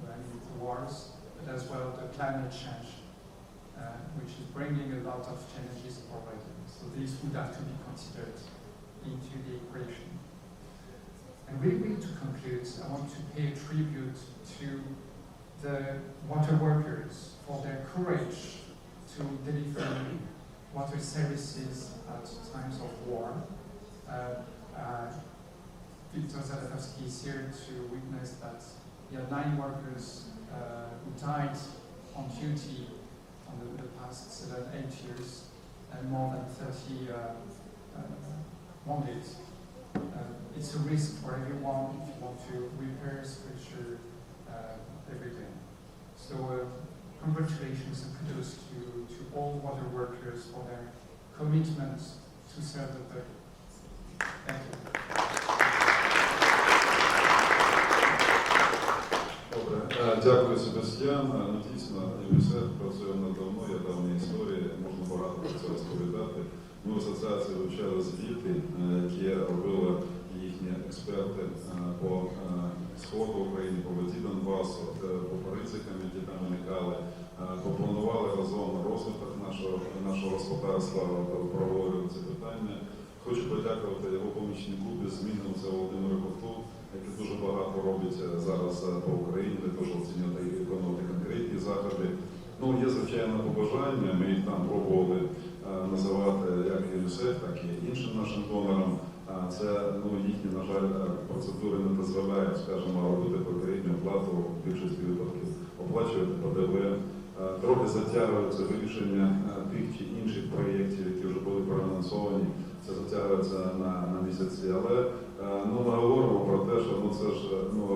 to wars, but as well the climate change, which is bringing a lot of challenges already. So this would have to be considered into the equation. And really to conclude, I want to pay a tribute to the water workers for their courage to deliver water services at times of war. Victor Zadatowski is here to witness that there are 9 workers who died on duty on the past 7-8 years, and more than 30 wounded. It's a risk for everyone if you want to repair structure every day. So congratulations and kudos to all water workers for their commitment to serve the public. Thank you. Добре, дякую, Себастьян. Дійсно, ЮНІСЕФ працює давно, є давні історії, можна багато про це розповідати. Ми в асоціації вивчали звіти, які робили їхні експерти по сходу України, по воді Донбасу, по ризикам, які там виникали. Попланували разом розвиток нашого господарства, проговорили це питання. Хочу подякувати його помічнику беззмінному, це Володимиру Коту, який дуже багато робить зараз по Україні, для того, щоб оцінювати і виконувати конкретні заходи. Ну, є, звичайно, побажання, ми їх там пробували називати як ЮНІСЕФ, так і іншим нашим донорам. Це, їхні, на жаль, процедури не дозволяють, скажімо, робити попередню оплату в більшості випадків, оплачувати ПДВ. Трохи затягується вирішення тих чи інших проєктів, які вже були проанонсовані. Це затягується на місяці. Але ми говоримо про те, що це ж,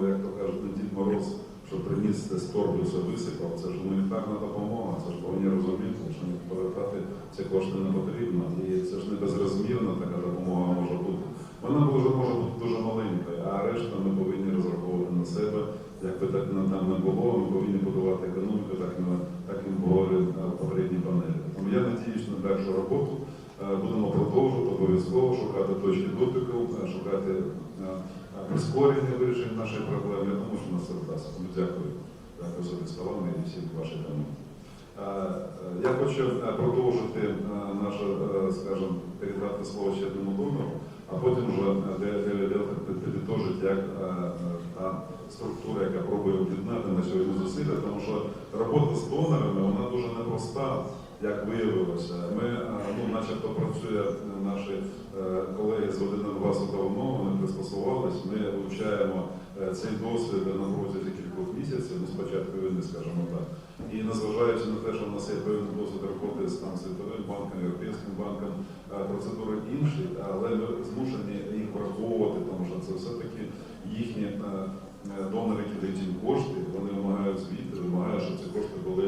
як то кажуть, не Дід Мороз, що приніс з торби все висипав. Це ж гуманітарна допомога, це ж повинні розуміти, що повертати ці кошти не потрібно. І це ж не безрозмірна така допомога може бути. Вона може бути дуже маленькою, а решта ми повинні розраховувати на себе. Якби так там не було, ми повинні будувати економіку, так і говорили попередні панелі. Тому я надіюсь на дальшу роботу. Будемо продовжувати обов'язково шукати точки дотику, шукати прискорення вирішення нашої проблеми. Я думаю, що нас це вдасться. Тому дякую. Дякую за ці словами і всім вашій команді. Я хочу продовжити скажімо, передати слово ще одному донору, а потім вже підтожити, як структура, яка пробує об'єднати на сьогодні зусилля, тому що робота з донорами, вона дуже непроста, як виявилося. Ми, начебто працює наші колеги з 1-2 давно, вони пристосувалися, ми вивчаємо цей досвід на протязі кількох місяців, спочатку війни, скажімо так. І незважаючи на те, що в нас є певний досвід роботи з Світовим банком, Європейським банком, процедури інші, але ми змушені їх враховувати, тому що це все-таки їхні донори, які дають їм кошти, вони вимагають звіти, вимагають, щоб ці кошти були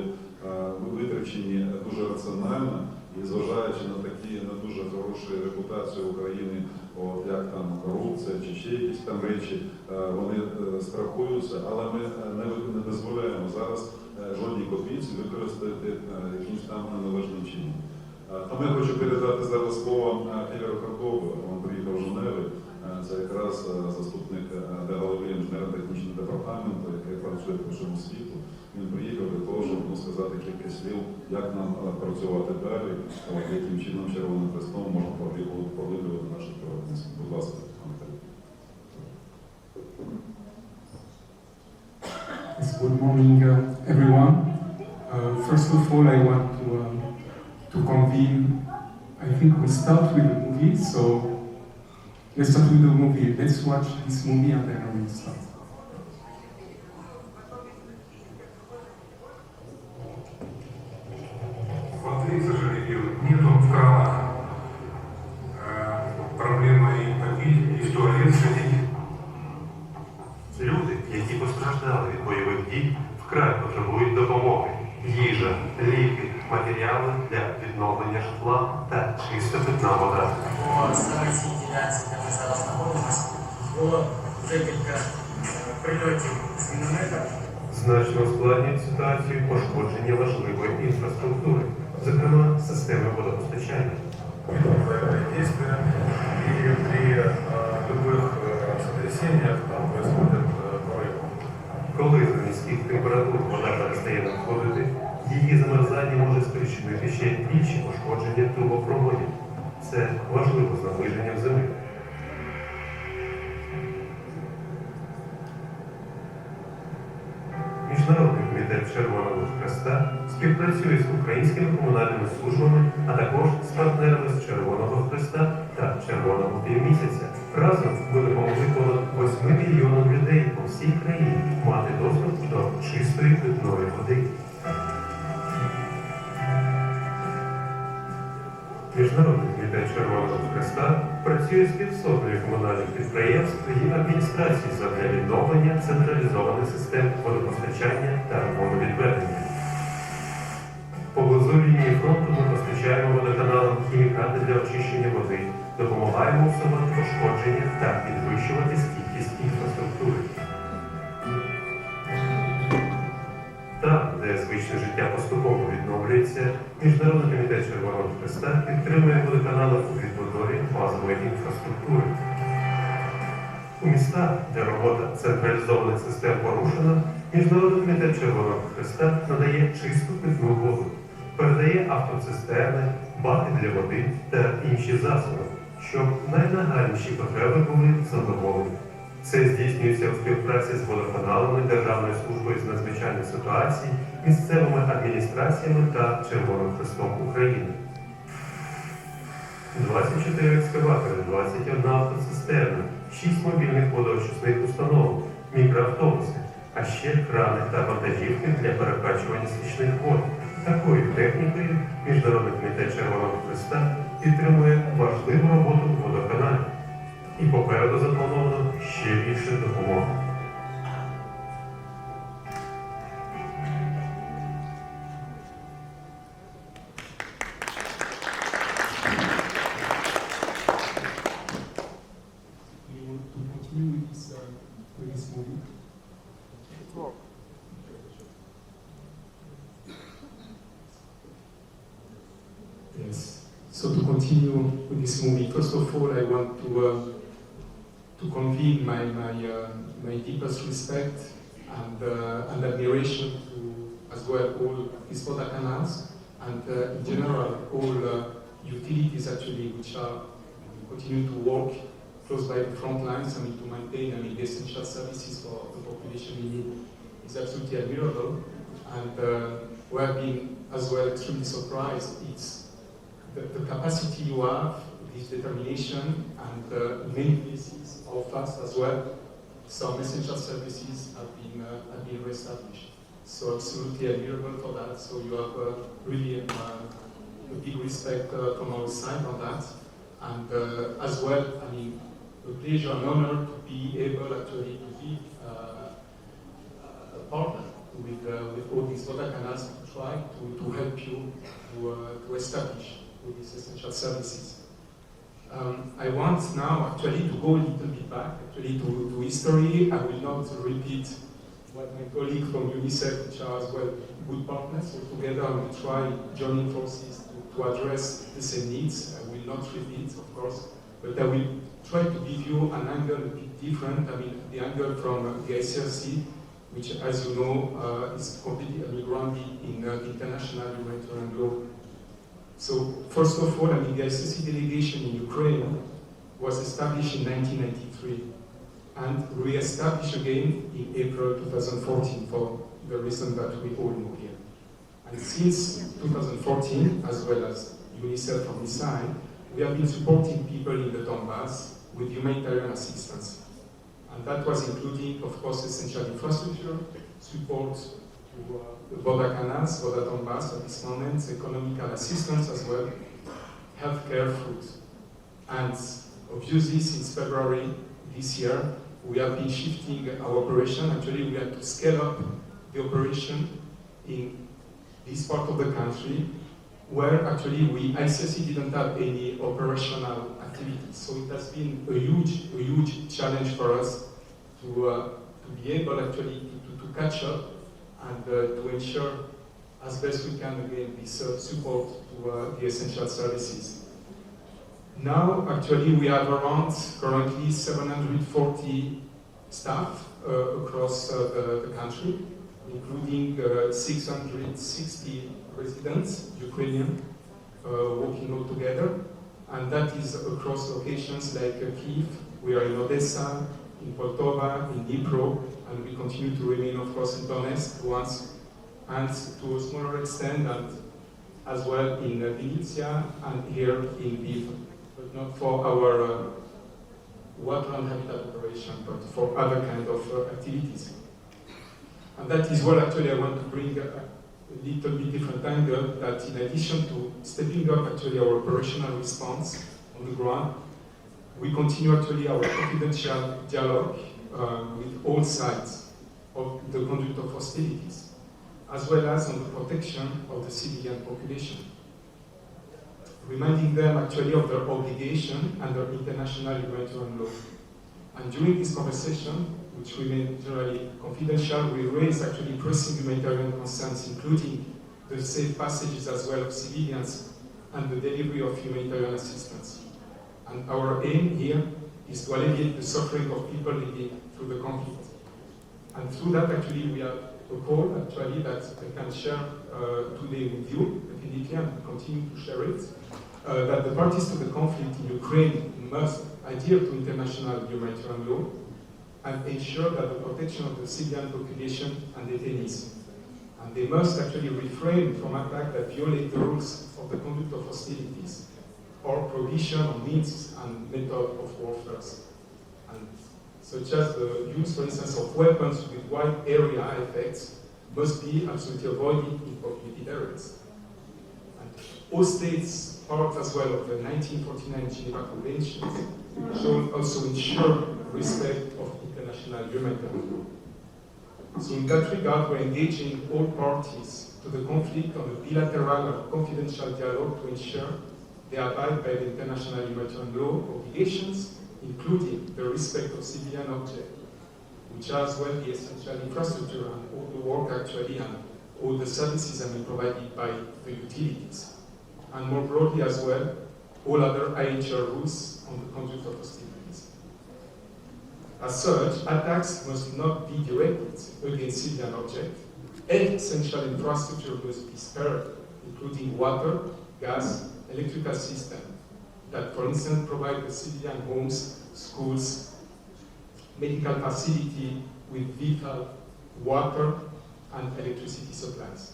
витрачені дуже раціонально і зважаючи на такі не дуже хороші репутації України, як там корупція чи ще якісь там речі, вони страхуються, але ми не дозволяємо зараз жодній копійці використати якимось там неналежним чином. Тому я хочу передати зараз слово Ігорю Харкову, він приїхав з Женеви, це якраз заступник голови міжнародно-технічного департаменту, який працює по всьому світу. Він приїхав для того, щоб сказати кілька слів, як нам працювати далі, яким чином Червоним Хрестом можна поглиблювати наші підприємства. Будь ласка, Good morning, everyone. First of all, I want to convene. I think we start with the movie, so let's start with the movie. Let's watch this movie and then we will start. Воды, к сожалению, нету в кранах. Проблема и попить, и в туалет сходить. Люди, які постраждали від бойових дій, вкрай потребують допомоги. Їжа, ліки, матеріали для відновлення житла та чиста питна вода. Саме цій ділянці, де ми зараз знаходимося, було декілька прильотів з міномета. Значно ускладнюють ситуацію пошкодження важливої інфраструктури, зокрема системи водопостачання. Действия и при любых сотрясениях там происходит прорыв. Коли за низьких температур вода перестає надходити, її замерзання може спричинити ще більші пошкодження трубопроводів. Це важливо з наближенням зими. Міжнародний комітет Червоного Хреста співпрацює з українськими комунальними службами, а також з партнерами з Червоного Хреста та Червоного Півмісяця. Разом ми допомогли понад 8 мільйонам людей по всій країні мати доступ до чистої питної води. Міжнародний комітет Червоного Хреста працює з 500 комунальних підприємств і адміністрацій задля відновлення централізованих систем водопостачання та водовідведення. Поблизу лінії фронту ми постачаємо водоканалам хімікати для очищення води, допомагаємо усувати пошкодження та підвищувати стійкість інфраструктури. Там, де звичне життя поступово відновлюється, Міжнародний комітет Червоного Хреста підтримує водоканали у відбудові базової інфраструктури. У містах, де робота централізованих систем порушена, Міжнародний комітет Червоного Хреста надає чисту питну воду, передає автоцистерни, баки для води та інші засоби, щоб найнагальніші потреби були задоволені. Це здійснюється у співпраці з водоканалами, Державною службою з надзвичайних ситуацій, місцевими адміністраціями та Червоним Хрестом України. 24 екскаватори, 21 автоцистерна, 6 мобільних водоочисних установок, мікроавтобуси, а ще крани та вантажівки для перекачування стічних вод. Такою технікою Міжнародний комітет Червоного Хреста підтримує важливу роботу водоканалів. І попереду заплановано ще більше допомоги. Yes. So to continue with this movie, first of all, I want to convey my deepest respect and admiration to, as well, all these water canals and in general all utilities actually which are continue to work close by the front lines, to maintain, the essential services for the population in need is absolutely admirable. And we have been as well extremely surprised. It's the capacity you have, this determination, and many places, how fast as well, some essential services have been reestablished. So absolutely admirable for that. So you have really a big respect from our side on that. And as well, a pleasure and honor to be able actually to be a partner with all these water canals to try to help you to establish all these essential services. I want now actually to go a little bit back actually to history. I will not repeat what my colleagues from UNICEF, which are as well good partners, so together we will try joining forces to address the same needs. I will not repeat, of course, but I will try to give you an angle a bit different. The angle from the ICRC, which, as you know, is completely grounded in international humanitarian law. So, first of all, the ICRC delegation in Ukraine was established in 1993 and re-established again in April 2014 for the reason that we all know here. And since 2014, as well as UNICEF from this side, we have been supporting people in the Donbass with humanitarian assistance. And that was including, of course, essential infrastructure, support to the border canals for the Donbass at this moment, economical assistance as well, healthcare, food. And obviously, since February this year, we have been shifting our operation. Actually, we had to scale up the operation in this part of the country, where actually ICRC didn't have any operational activities. So it has been a huge challenge for us to be able actually to catch up and to ensure as best we can again this support to the essential services. Now actually we have around currently 740 staff across the country, including 660 residents, Ukrainian, working all together. And that is across locations like Kyiv. We are in Odessa, in Poltava, in Dnipro, and we continue to remain, of course, in Donetsk once, and to a smaller extent, and as well in Vinnytsia and here in Lviv, but not for our water and habitat operation, but for other kind of activities. And that is what actually I want to bring a little bit different angle, that in addition to stepping up actually our operational response on the ground, we continue actually our confidential dialogue with all sides of the conduct of hostilities, as well as on the protection of the civilian population, reminding them actually of their obligation under international humanitarian law. And during this conversation, which remain generally confidential, we raise actually pressing humanitarian concerns, including the safe passages as well of civilians and the delivery of humanitarian assistance. And our aim here is to alleviate the suffering of people living through the conflict. And through that, actually, we have a call actually that I can share today with you, definitely, and continue to share it, that the parties to the conflict in Ukraine must adhere to international humanitarian law and ensure that the protection of the civilian population and detainees. And they must actually refrain from attacks that violate the rules of the conduct of hostilities or prohibition on means and method of warfare, and such as the use, for instance, of weapons with wide area effects must be absolutely avoided in populated areas. And all states, part as well of the 1949 Geneva Convention, should also ensure respect of international humanitarian law. So in that regard, we're engaging all parties to the conflict on a bilateral and confidential dialogue to ensure they abide by the international humanitarian law obligations, including the respect of civilian objects, which are as well the essential infrastructure and all the work actually and all the services that are provided by the utilities. And more broadly as well, all other IHR rules on the conduct of hostilities. As such, attacks must not be directed against civilian objects. Essential infrastructure must be spared, including water, gas, electrical system, that, for instance, provide the civilian homes, schools, medical facility with vital water and electricity supplies.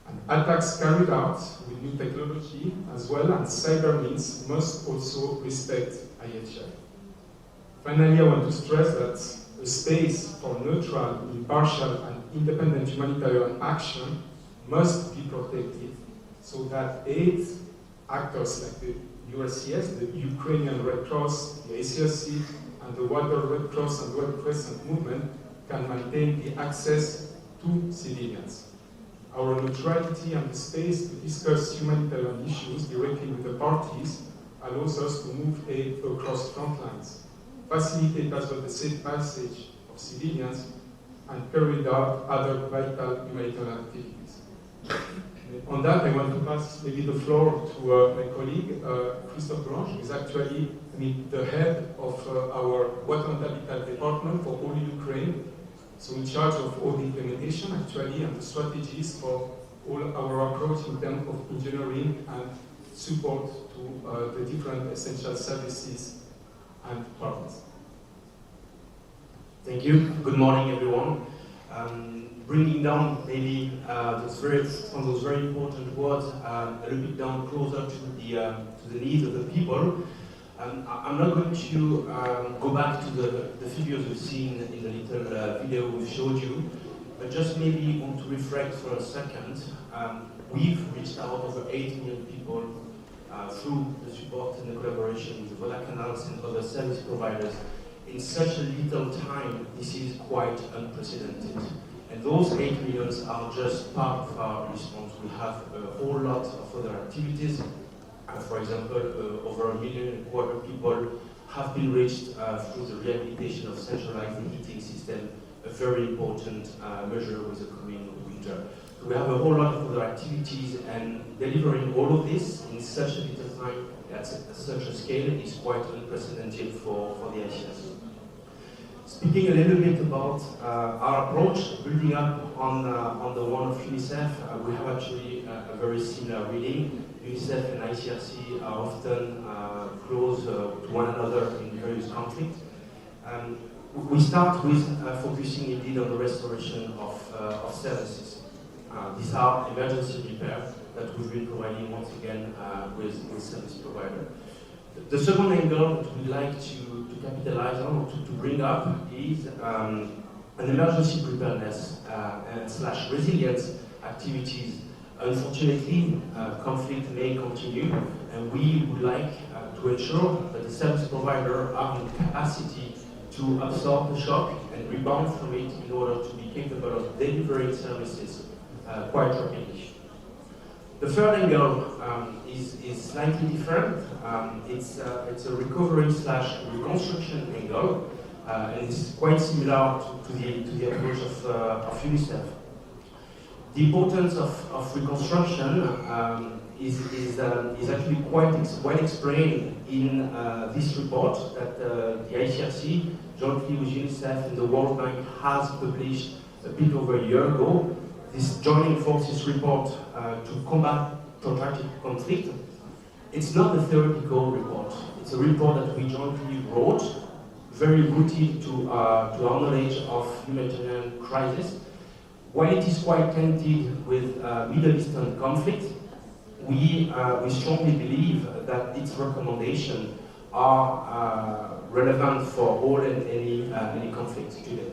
And attacks carried out with new technology as well and cyber means must also respect IHL. Finally, I want to stress that a space for neutral, impartial and independent humanitarian action must be protected so that aid actors like the USCS, the Ukrainian Red Cross, the ACRC, and the World Red Cross and Red Crescent movement can maintain the access to civilians. Our neutrality and the space to discuss humanitarian issues directly with the parties allows us to move aid across front lines, facilitate as well the safe passage of civilians, and carry out other vital humanitarian activities. On that, I want to pass maybe the floor to my colleague, Christophe Blanche, who is actually the head of our Water and Habitat Department for all Ukraine, so in charge of all the implementation actually and the strategies for all our approach in terms of engineering and support to the different essential services and partners. Thank you. Good morning, everyone. Bringing down maybe from those very important words a little bit down closer to the needs of the people. I'm not going to go back to the figures we've seen in the little video we showed you, but just maybe want to reflect for a second. We've reached out over 8 million people through the support and the collaboration with the Vodafone and other service providers. In such a little time, this is quite unprecedented. And those 8 million are just part of our response. We have a whole lot of other activities. For example, over 1.25 million people have been reached through the rehabilitation of centralized heating system, a very important measure with the coming winter. So we have a whole lot of other activities, and delivering all of this in such a little time at such a scale is quite unprecedented for the ICS. Speaking a little bit about our approach, building up on the one of UNICEF, we have actually a very similar reading. UNICEF and ICRC are often close to one another in various conflicts. We start with focusing indeed on the restoration of services. These are emergency repairs that we've been providing once again with service provider. The second angle that we'd like to capitalize on, or to bring up, is an emergency preparedness / resilience activities. Unfortunately, conflict may continue, and we would like to ensure that the service provider are in capacity to absorb the shock and rebound from it in order to be capable of delivering services quite rapidly. The third angle is slightly different. It's a recovery / reconstruction angle, and it's quite similar to the approach of UNICEF. The importance of reconstruction is actually quite well explained in this report that the ICRC, jointly with UNICEF and the World Bank, has published a bit over a year ago. This Joining Forces report to combat protracted conflict. It's not a theoretical report. It's a report that we jointly wrote, very rooted to our knowledge of humanitarian crisis. While it is quite connected with Middle Eastern conflict, we strongly believe that its recommendations are relevant for all and any conflicts today.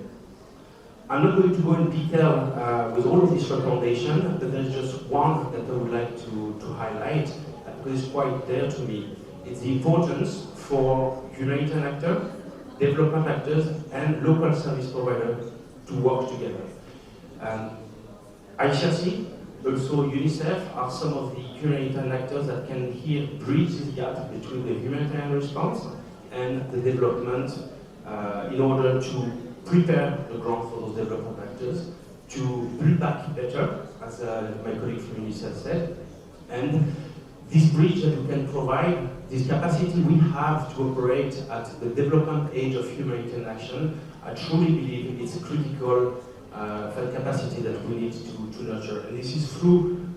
I'm not going to go in detail with all of these recommendations, but there's just one that I would like to highlight because it's quite dear to me. It's the importance for humanitarian actors, development actors, and local service providers to work together. ICRC, also UNICEF, are some of the humanitarian actors that can here bridge the gap between the humanitarian response and the development in order to prepare the ground for those development actors, to build back better, as my colleague from UNICEF said. And this bridge that we can provide, this capacity we have to operate at the development age of humanitarian action, I truly believe it's a critical capacity that we need to nurture. And this is through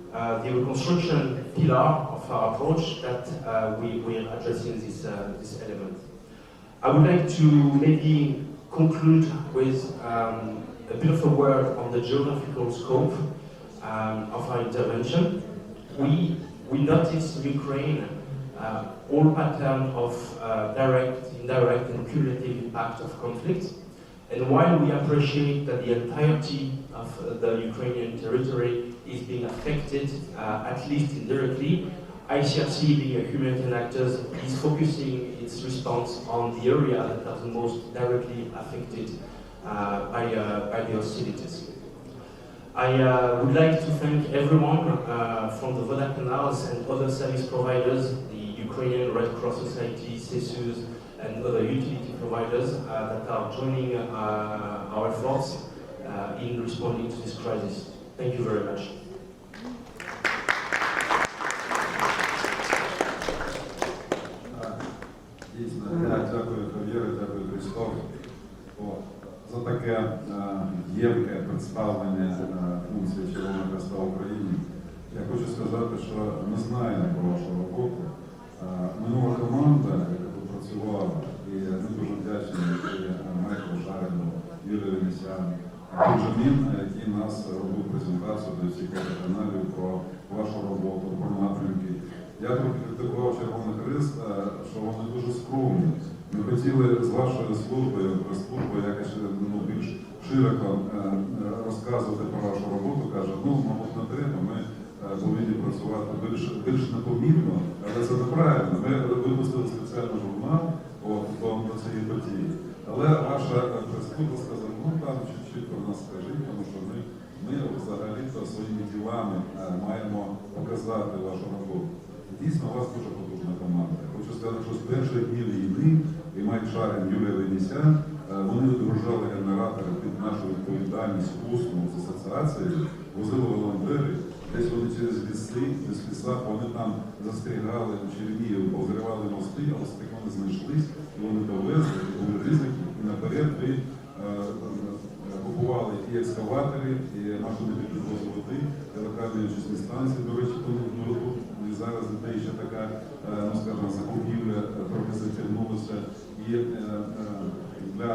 the reconstruction pillar of our approach that we are addressing this element. I would like to maybe conclude with a bit of a word on the geographical scope of our intervention. We notice in Ukraine all pattern of direct, indirect, and cumulative impact of conflict. And while we appreciate that the entirety of the Ukrainian territory is being affected, at least indirectly, ICRC, being a humanitarian actor, is focusing its response on the area that are the most directly affected by the hostilities. I would like to thank everyone from the Водоканал's and other service providers, the Ukrainian Red Cross Society, CESUS, and other utility providers that are joining our efforts in responding to this crisis. Thank you very much. Дійсно, я дякую Хав'єру, дякую Крістоф за таке ємке представлення функції Червоного Хреста в Україні. Я хочу сказати, що ми знаємо про вашу роботу. Минула команда, яка тут працювала, і ми дуже вдячні Майклу Шарину, Юрію Венесяну, Бенджамін, який нас робив презентацію до всіх каналів про вашу роботу, про напрямки. Я трохи критикував Червоний Хрест, що вони дуже скромні. Ми хотіли з вашою службою, прес-службою, якось більш широко розказувати про вашу роботу. Каже, мабуть, не треба, ми повинні працювати більш непомітно, але це неправильно. Ми випустили спеціальний журнал до цієї події. Але ваша прес-служба сказала, там чуть-чуть про нас скажіть, тому що ми взагалі-то своїми ділами маємо показати вашу роботу. Дійсно, у вас дуже потужна команда. Хочу сказати, що з перших днів війни і Майк Шарин, Юрій Венесян, вони вигружали генератори під нашу відповідальність усну з асоціацією, возили волонтери, десь вони через ліси, десь в лісах, вони там застерігали Чернігів, позривали мости, але все-таки вони знайшлись, і вони довезли, і були ризики, і наперед ви купували і екскаватори, і машини під підвозу води, і локальні очисні станції. До речі, тут і зараз іде ще така, скажімо, закупівля трохи затягнулася і для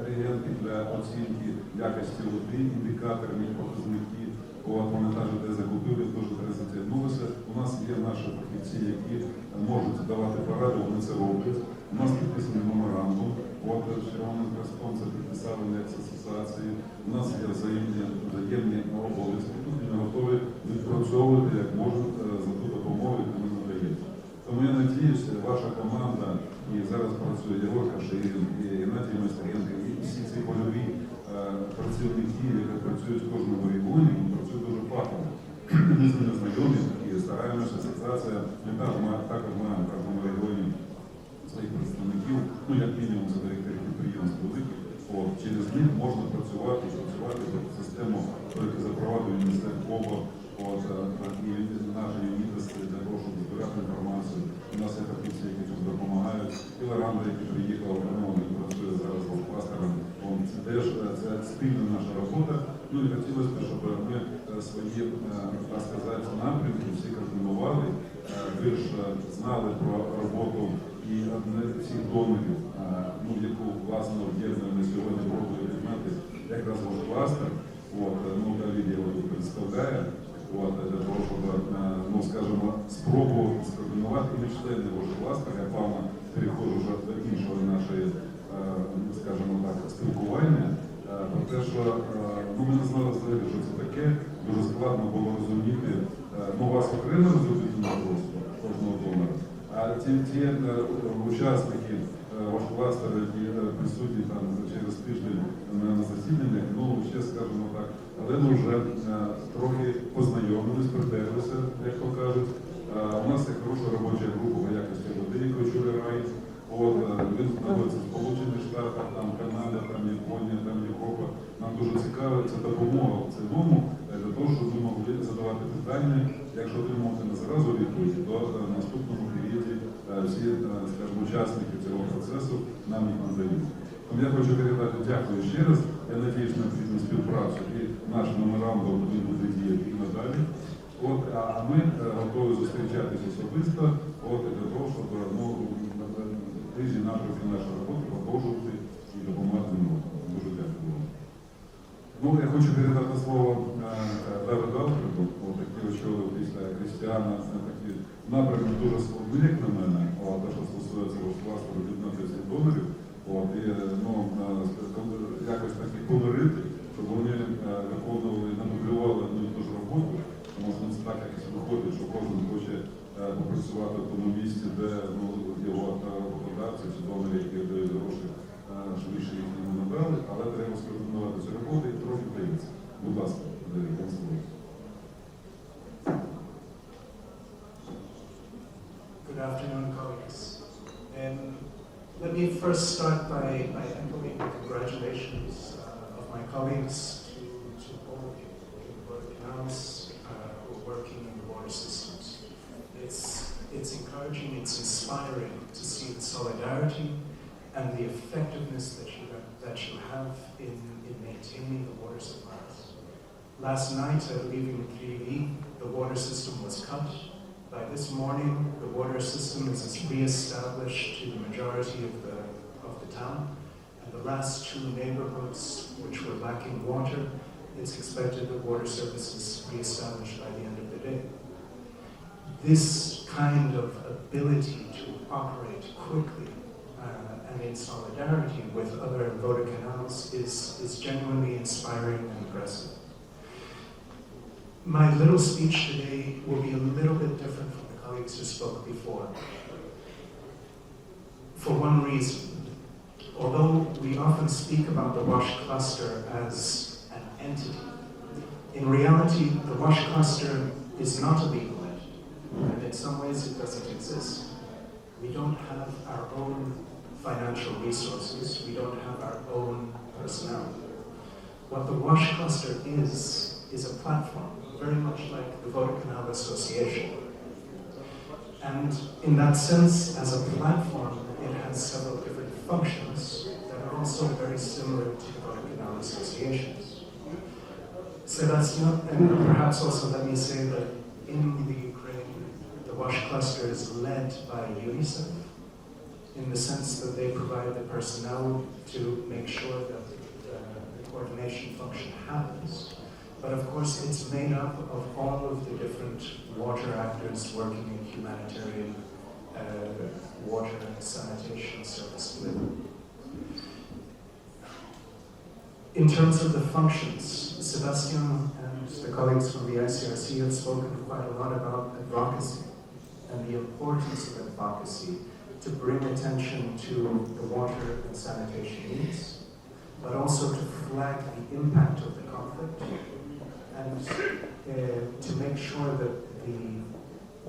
реагентів, для оцінки якості води, індикаторні показники, вони теж де закупівлі, теж трохи затягнулися. У нас є наші фахівці, які можуть давати поради, вони це роблять. У нас підписаний меморандум. Червоним Хрестом це підписали асоціації. У нас є взаємні обов'язки. Тут ми готові відпрацьовувати, як можуть, за ту допомогу, яку ми надаємо. Тому я надіюся, ваша команда, і зараз працює Єгор Каширин, і Геннадій Майстренко, і всі ці польові працівники, які працюють в кожному регіоні, працюють дуже фахово. Ми з ними знайомі і стараємося, асоціація, ми також маємо в кожному регіоні своїх представників, як мінімум за директорів підприємств великих, через них можна працювати в систему, яку запровадив Міністерство ОБО, і наші юнітості для того, щоб збирати інформацію. У нас є фахівці, які тут допомагають. І Лоранда, який приїхав, він працює зараз господарством. Це теж спільна наша робота. І хотілося б, щоб ми свої, так сказати, напрямки всі координували, більш знали про роботу і всіх донорів, яку, власне, об'єднуємо сьогодні роботою підняти, якраз господарство. Давид його тут представляє, для того, щоб, скажімо, спробу скоординувати і члени господарства. Я плавно переходжу вже до іншого нашої, скажімо так, спілкування. Про те, що ми не знали взагалі, що це таке, дуже складно було розуміти, вас окремо розробити на просто кожного донора. А ті учасники господарства, які присутні там через тиждень на засіданнях, ще скажімо так, але ми вже трохи познайомились, придерлися, як то кажуть. У нас є хороша робоча група по якості води, яку чули Рай. Він знаходиться в Сполучених Штатах, там Канада, там Японія, там Європа. Нам дуже цікаво, це допомога в цілому, для того, щоб ми могли задавати питання, якщо отримувати не зразу відповідь, то в наступному періоді всі, скажімо, учасники цього процесу нам їх надають. Тому я хочу передати дякую ще раз. Я надіюсь на плідну співпрацю і наш меморандум буде діяти і надалі. а ми готові зустрічатися особисто для того, щоб різні напрямки нашої роботи продовжувати і допомагати нам. Дуже дякую вам. Я хочу передати слово Давиду Алфреду, який очолив після Крістіана такі напрямки дуже складні, як на мене, те, що стосується господарства робітно-цих донорів, якось такі колорити, щоб вони виконували, не дублювали одну і ту ж роботу, тому що це так якось виходить, що кожен хоче попрацювати в тому місці, де його роботодавці чи донори, які дають гроші, швидше їх не набрали, але треба скоординувати цю роботу і трохи дається. Будь ласка, Давид, вам слово. Good afternoon, colleagues. Let me first start by echoing the congratulations of my colleagues to all of you, both canals who are working in the water systems. It's encouraging, it's inspiring to see the solidarity and the effectiveness that you have in maintaining the water supplies. Last night, I believe in Krivi, the water system was cut. By this morning, the water system is re-established to the majority of the town, and the last two neighborhoods which were lacking water, it's expected that water service is re-established by the end of the day. This kind of ability to operate quickly and in solidarity with other voter canals is genuinely inspiring and impressive. My little speech today will be a little bit different from the colleagues who spoke before. For one reason, although we often speak about the WASH cluster as an entity, in reality, the WASH cluster is not a legal entity, and in some ways it doesn't exist. We don't have our own financial resources, we don't have our own personnel. What the WASH cluster is a platform, very much like the Voter-Canal Association. And in that sense, as a platform, it has several different functions that are also very similar to the Voter-Canal Associations. Sebastian, and perhaps also let me say that in the Ukraine, the WASH cluster is led by UNICEF, in the sense that they provide the personnel to make sure that the coordination function happens. But of course, it's made up of all of the different water actors working in humanitarian water and sanitation service delivery. In terms of the functions, Sebastian and the colleagues from the ICRC have spoken quite a lot about advocacy and the importance of advocacy to bring attention to the water and sanitation needs, but also to flag the impact of the conflict and to make sure that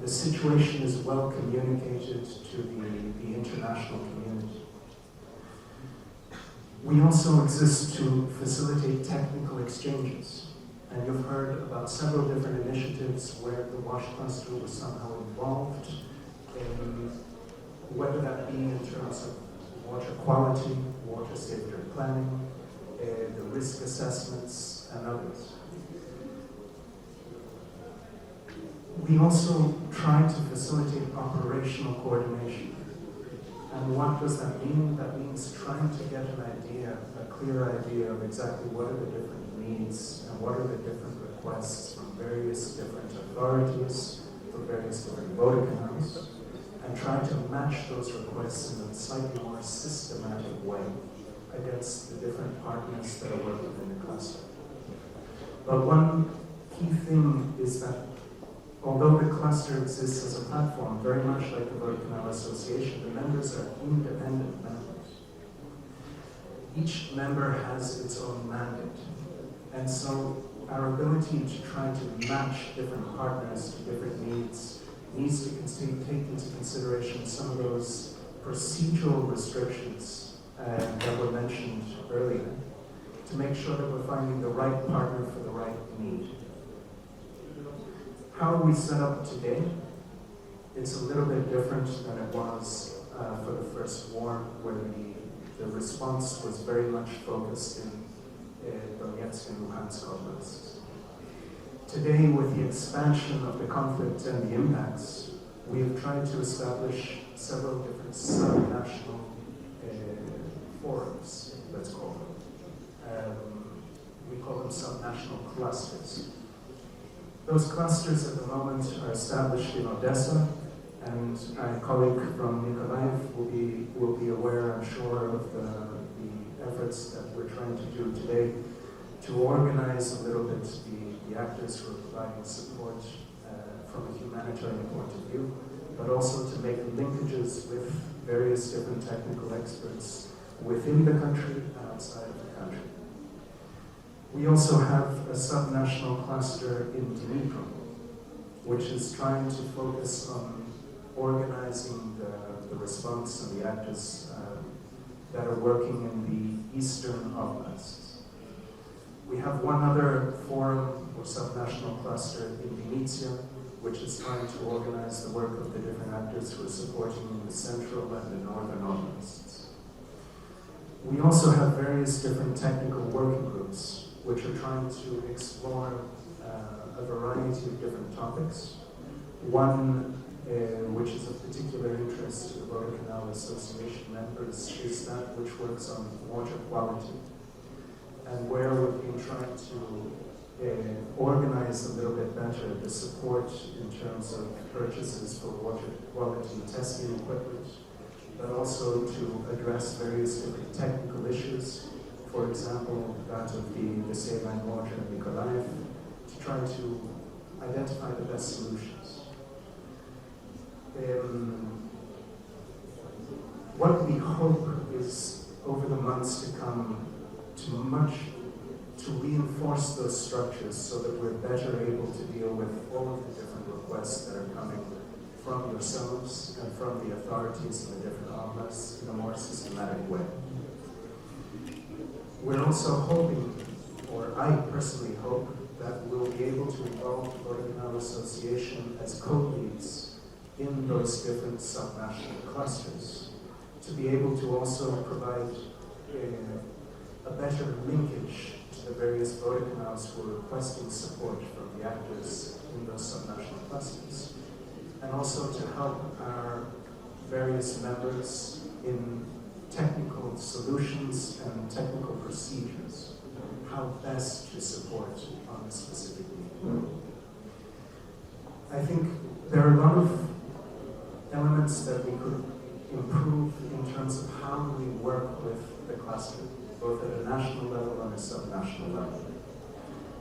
the situation is well communicated to the international community. We also exist to facilitate technical exchanges, and you've heard about several different initiatives where the WASH cluster was somehow involved, whether that be in terms of water quality, water safety planning, the risk assessments, and others. We also try to facilitate operational coordination. And what does that mean? That means trying to get an idea, a clear idea of exactly what are the different needs and what are the different requests from various different authorities, from various different voter canals, and try to match those requests in a slightly more systematic way against the different partners that are working in the cluster. But one key thing is that although the cluster exists as a platform, very much like the Voter-Canal Association, the members are independent members. Each member has its own mandate. And so our ability to try to match different partners to different needs to take into consideration some of those procedural restrictions that were mentioned earlier, to make sure that we're finding the right partner for the right need. How are we set up today? It's a little bit different than it was for the first war, where the response was very much focused in Donetsk and Luhansk oblasts. Today, with the expansion of the conflict and the impacts, we have tried to establish several different subnational forums, let's call them. We call them subnational clusters. Those clusters at the moment are established in Odessa, and our colleague from Mykolaiv will be aware, I'm sure, of the efforts that we're trying to do today to organize a little bit the actors who are providing support from a humanitarian point of view, but also to make linkages with various different technical experts within the country and outside of the country. We also have a subnational cluster in Dnipro, which is trying to focus on organizing the response and the actors that are working in the eastern oblasts. We have one other forum or subnational cluster in Vinnytsia, which is trying to organize the work of the different actors who are supporting in the central and the northern oblasts. We also have various different technical working groups which are trying to explore a variety of different topics. One which is of particular interest to the Roботa Canal Association members is that which works on water quality, and where we've been trying to organize a little bit better the support in terms of purchases for water quality testing equipment, but also to address various different technical issues. For example, that of the saline water in Mykolaiv, to try to identify the best solutions. What we hope is, over the months to come, to reinforce those structures so that we're better able to deal with all of the different requests that are coming from yourselves and from the authorities in the different oblasts in a more systematic way. We're also hoping, or I personally hope, that we'll be able to involve the Roботa Canal Association as co-leads in those different subnational clusters, to be able to also provide a better linkage to the various Roботa canals who are requesting support from the actors in those subnational clusters, and also to help our various members in technical solutions and technical procedures, how best to support on a specific need. I think there are a lot of elements that we could improve in terms of how we work with the cluster, both at a national level and a subnational level.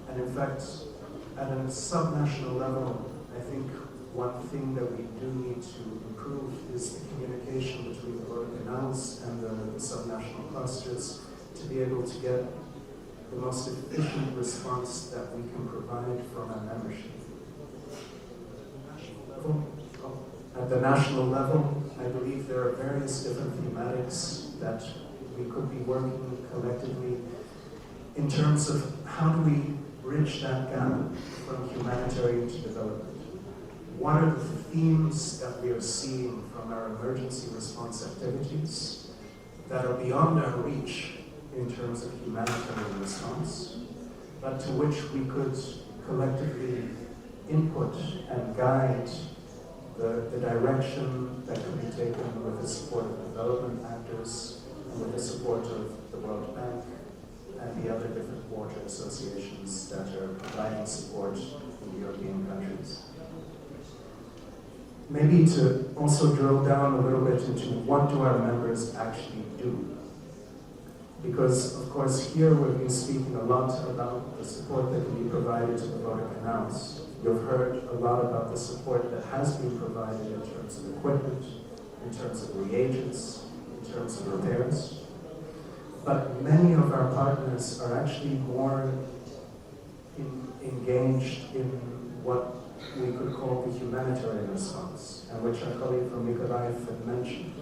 And in fact, at a subnational level, I think one thing that we do need to improve is the communication between the Roботa canals and the subnational clusters to be able to get the most efficient response that we can provide from our membership. At the national level, I believe there are various different thematics that we could be working collectively in terms of how do we bridge that gap from humanitarian to development. What are the themes that we are seeing from our emergency response activities that are beyond our reach in terms of humanitarian response, but to which we could collectively input and guide the direction that can be taken with the support of development actors and with the support of the World Bank and the other different water associations that are providing support in the European countries. Maybe to also drill down a little bit into what do our members actually do. Because, of course, here we've been speaking a lot about the support that can be provided to the Roботa canals. You've heard a lot about the support that has been provided in terms of equipment, in terms of reagents, in terms of repairs. But many of our partners are actually more engaged in what we could call the humanitarian response, and which our colleague from Mykolaiv had mentioned.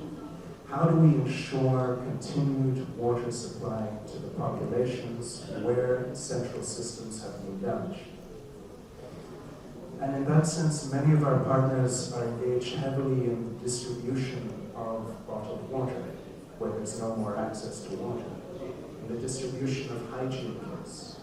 How do we ensure continued water supply to the populations where central systems have been damaged? And in that sense, many of our partners are engaged heavily in the distribution of bottled water, where there's no more access to water, in the distribution of hygiene kits,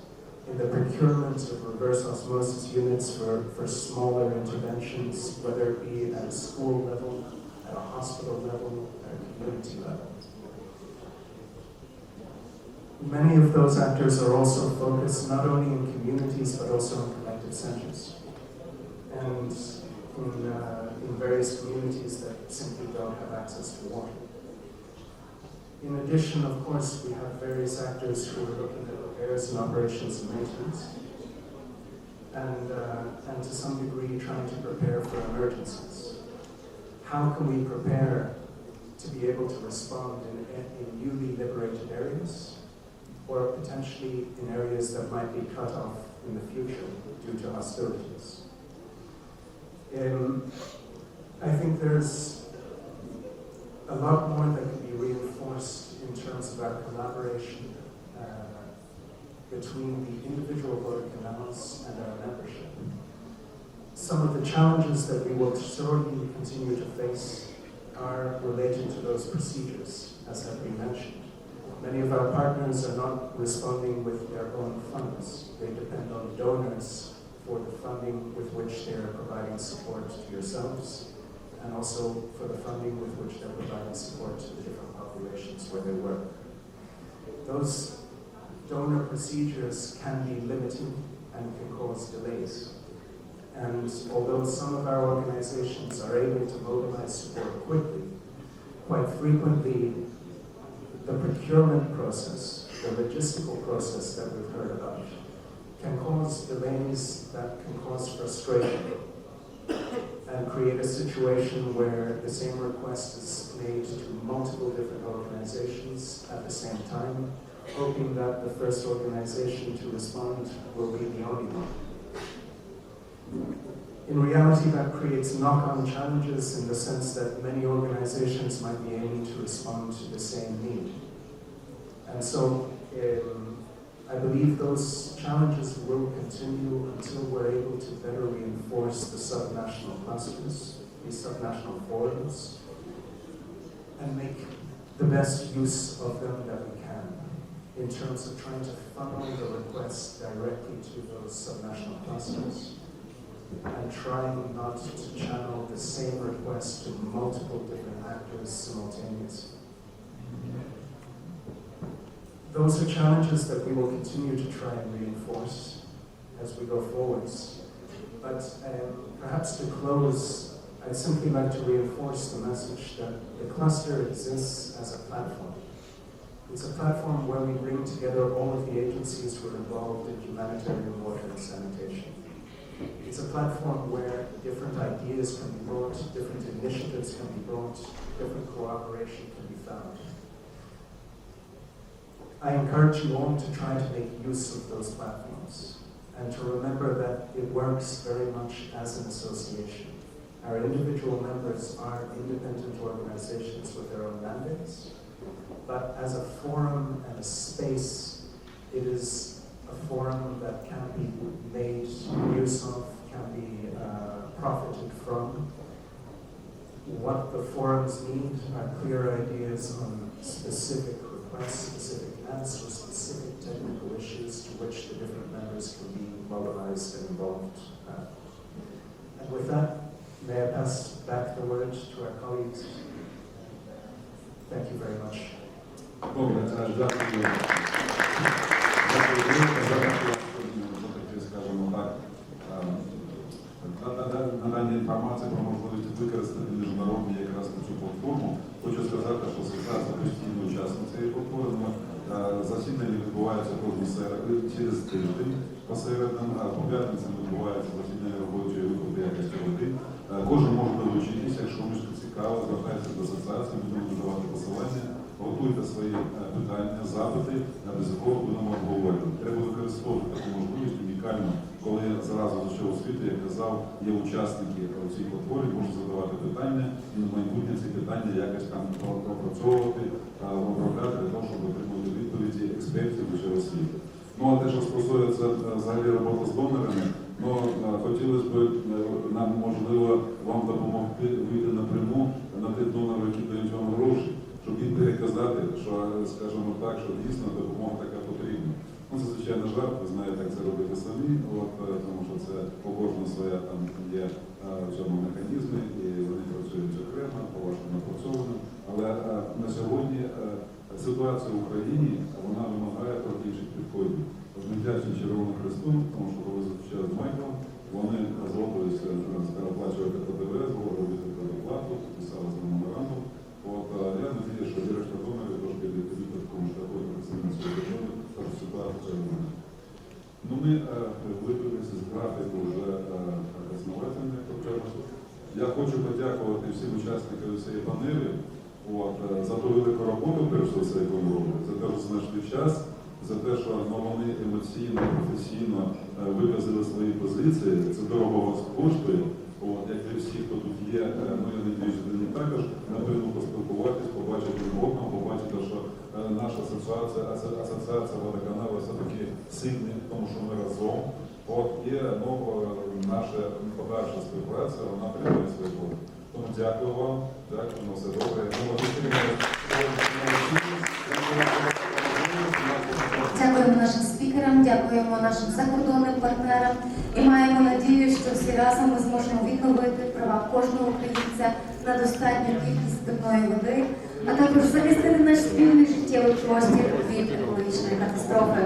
in the procurement of reverse osmosis units for smaller interventions, whether it be at a school level, at a hospital level, at a community level. Many of those actors are also focused not only in communities but also in collective centers and in various communities that simply don't have access to water. In addition, of course, we have various actors who are looking at repairs and operations and maintenance, and to some degree trying to prepare for emergencies. How can we prepare to be able to respond in newly liberated areas, or potentially in areas that might be cut off in the future due to hostilities? I think there's a lot more that can be reinforced in terms of our collaboration between the individual water canals and our membership. Some of the challenges that we will certainly continue to face are related to those procedures, as have been mentioned. Many of our partners are not responding with their own funds. They depend on donors for the funding with which they are providing support to yourselves, and also for the funding with which they're providing support to the different populations where they work. Those donor procedures can be limiting and can cause delays. And although some of our organizations are able to mobilize support quickly, quite frequently the procurement process, the logistical process that we've heard about, can cause delays that can cause frustration and create a situation where the same request is made to multiple different organizations at the same time, hoping that the first organization to respond will be the only one. In reality, that creates knock-on challenges in the sense that many organizations might be aiming to respond to the same need. And so, I believe those challenges will continue until we're able to better reinforce the subnational clusters, these subnational forums, and make the best use of them that we can in terms of trying to funnel the requests directly to those subnational clusters and trying not to channel the same request to multiple different actors simultaneously. Those are challenges that we will continue to try and reinforce as we go forwards. But perhaps to close, I'd simply like to reinforce the message that the cluster exists as a platform. It's a platform where we bring together all of the agencies who are involved in humanitarian water and sanitation. It's a platform where different ideas can be brought, different initiatives can be brought, different cooperation can be found. I encourage you all to try to make use of those platforms and to remember that it works very much as an association. Our individual members are independent organizations with their own mandates, but as a forum and a space, it is a forum that can be made use of, can be profited from. What the forums need are clear ideas on specific requests, specific answers, specific technical issues to which the different members can be mobilized and involved. And with that, may I pass back the word to our colleagues. Thank you very much. Добре, дякую. Скажімо так, надання інформації про можливість використати міжнародні якраз цю платформу. Хочу сказати, що Світлана постійно учасник цієї платформи. Засідання відбувається кожну середу через тиждень посередньо, а по п'ятницям відбувається засідання робочої групи якості води. Кожен може долучитися, якщо комусь цікаво, звертайтеся до асоціації, будемо надавати посилання, готуйте свої питання, запити, без якого будемо обговорювати. Треба використовувати таку можливість унікальну, коли зразу за що освіти, як казав, є учасники у цій платформі, можуть задавати питання і на майбутнє ці питання якось там пропрацьовувати, обробляти для того, щоб отримати відповіді експертів вже освіти. Ну, а те, що стосується взагалі роботи з донорами, ну, хотілося б нам, можливо, вам допомогти вийти напряму на тих донорів, які дають вам гроші, щоб їм переказати, що, скажімо так, що дійсно допомога така потрібна. Ну, це, звичайно, жарт, ви знаєте, як це робити самі, тому що це по кожному своя там є в цьому механізмі, і вони працюють окремо, по-вашому напрацьовано. Але на сьогодні ситуація в Україні, вона вимагає трохи інших підходів. Тож ми вдячні Червоному Хресту, тому що коли зустрічали з Майклом, вони згодилися оплачувати ПДВ, робити предоплату, підписали з меморандум. Я надію, що Віра Штатонова трошки підуть по такому шляху і представник своєї держави, так ситуація в мене. Ми вибилися з графіку вже основательної проблеми. Я хочу подякувати всім учасникам цієї панелі за ту велику роботу, перш за все, яку вони роблять, за те, що знайшли час, за те, що вони емоційно, професійно виказали свої позиції. Це дорого вас коштує. Як і всі, хто тут є, я надіюсь, що вони також напевно поспілкуватись, побачити одного, побачити, що наша асоціація водоканалу все-таки сильна, тому що ми разом. І наша подальша співпраця, вона приймає свої плоди. Тому дякую вам, дякую, на все добре. Дякуємо нашим спікерам, дякуємо нашим закордонним партнерам і маємо надію, що всі разом ми зможемо відновити права кожного українця на достатню кількість питної води, а також захистити наш спільний життєвий простір від екологічної катастрофи.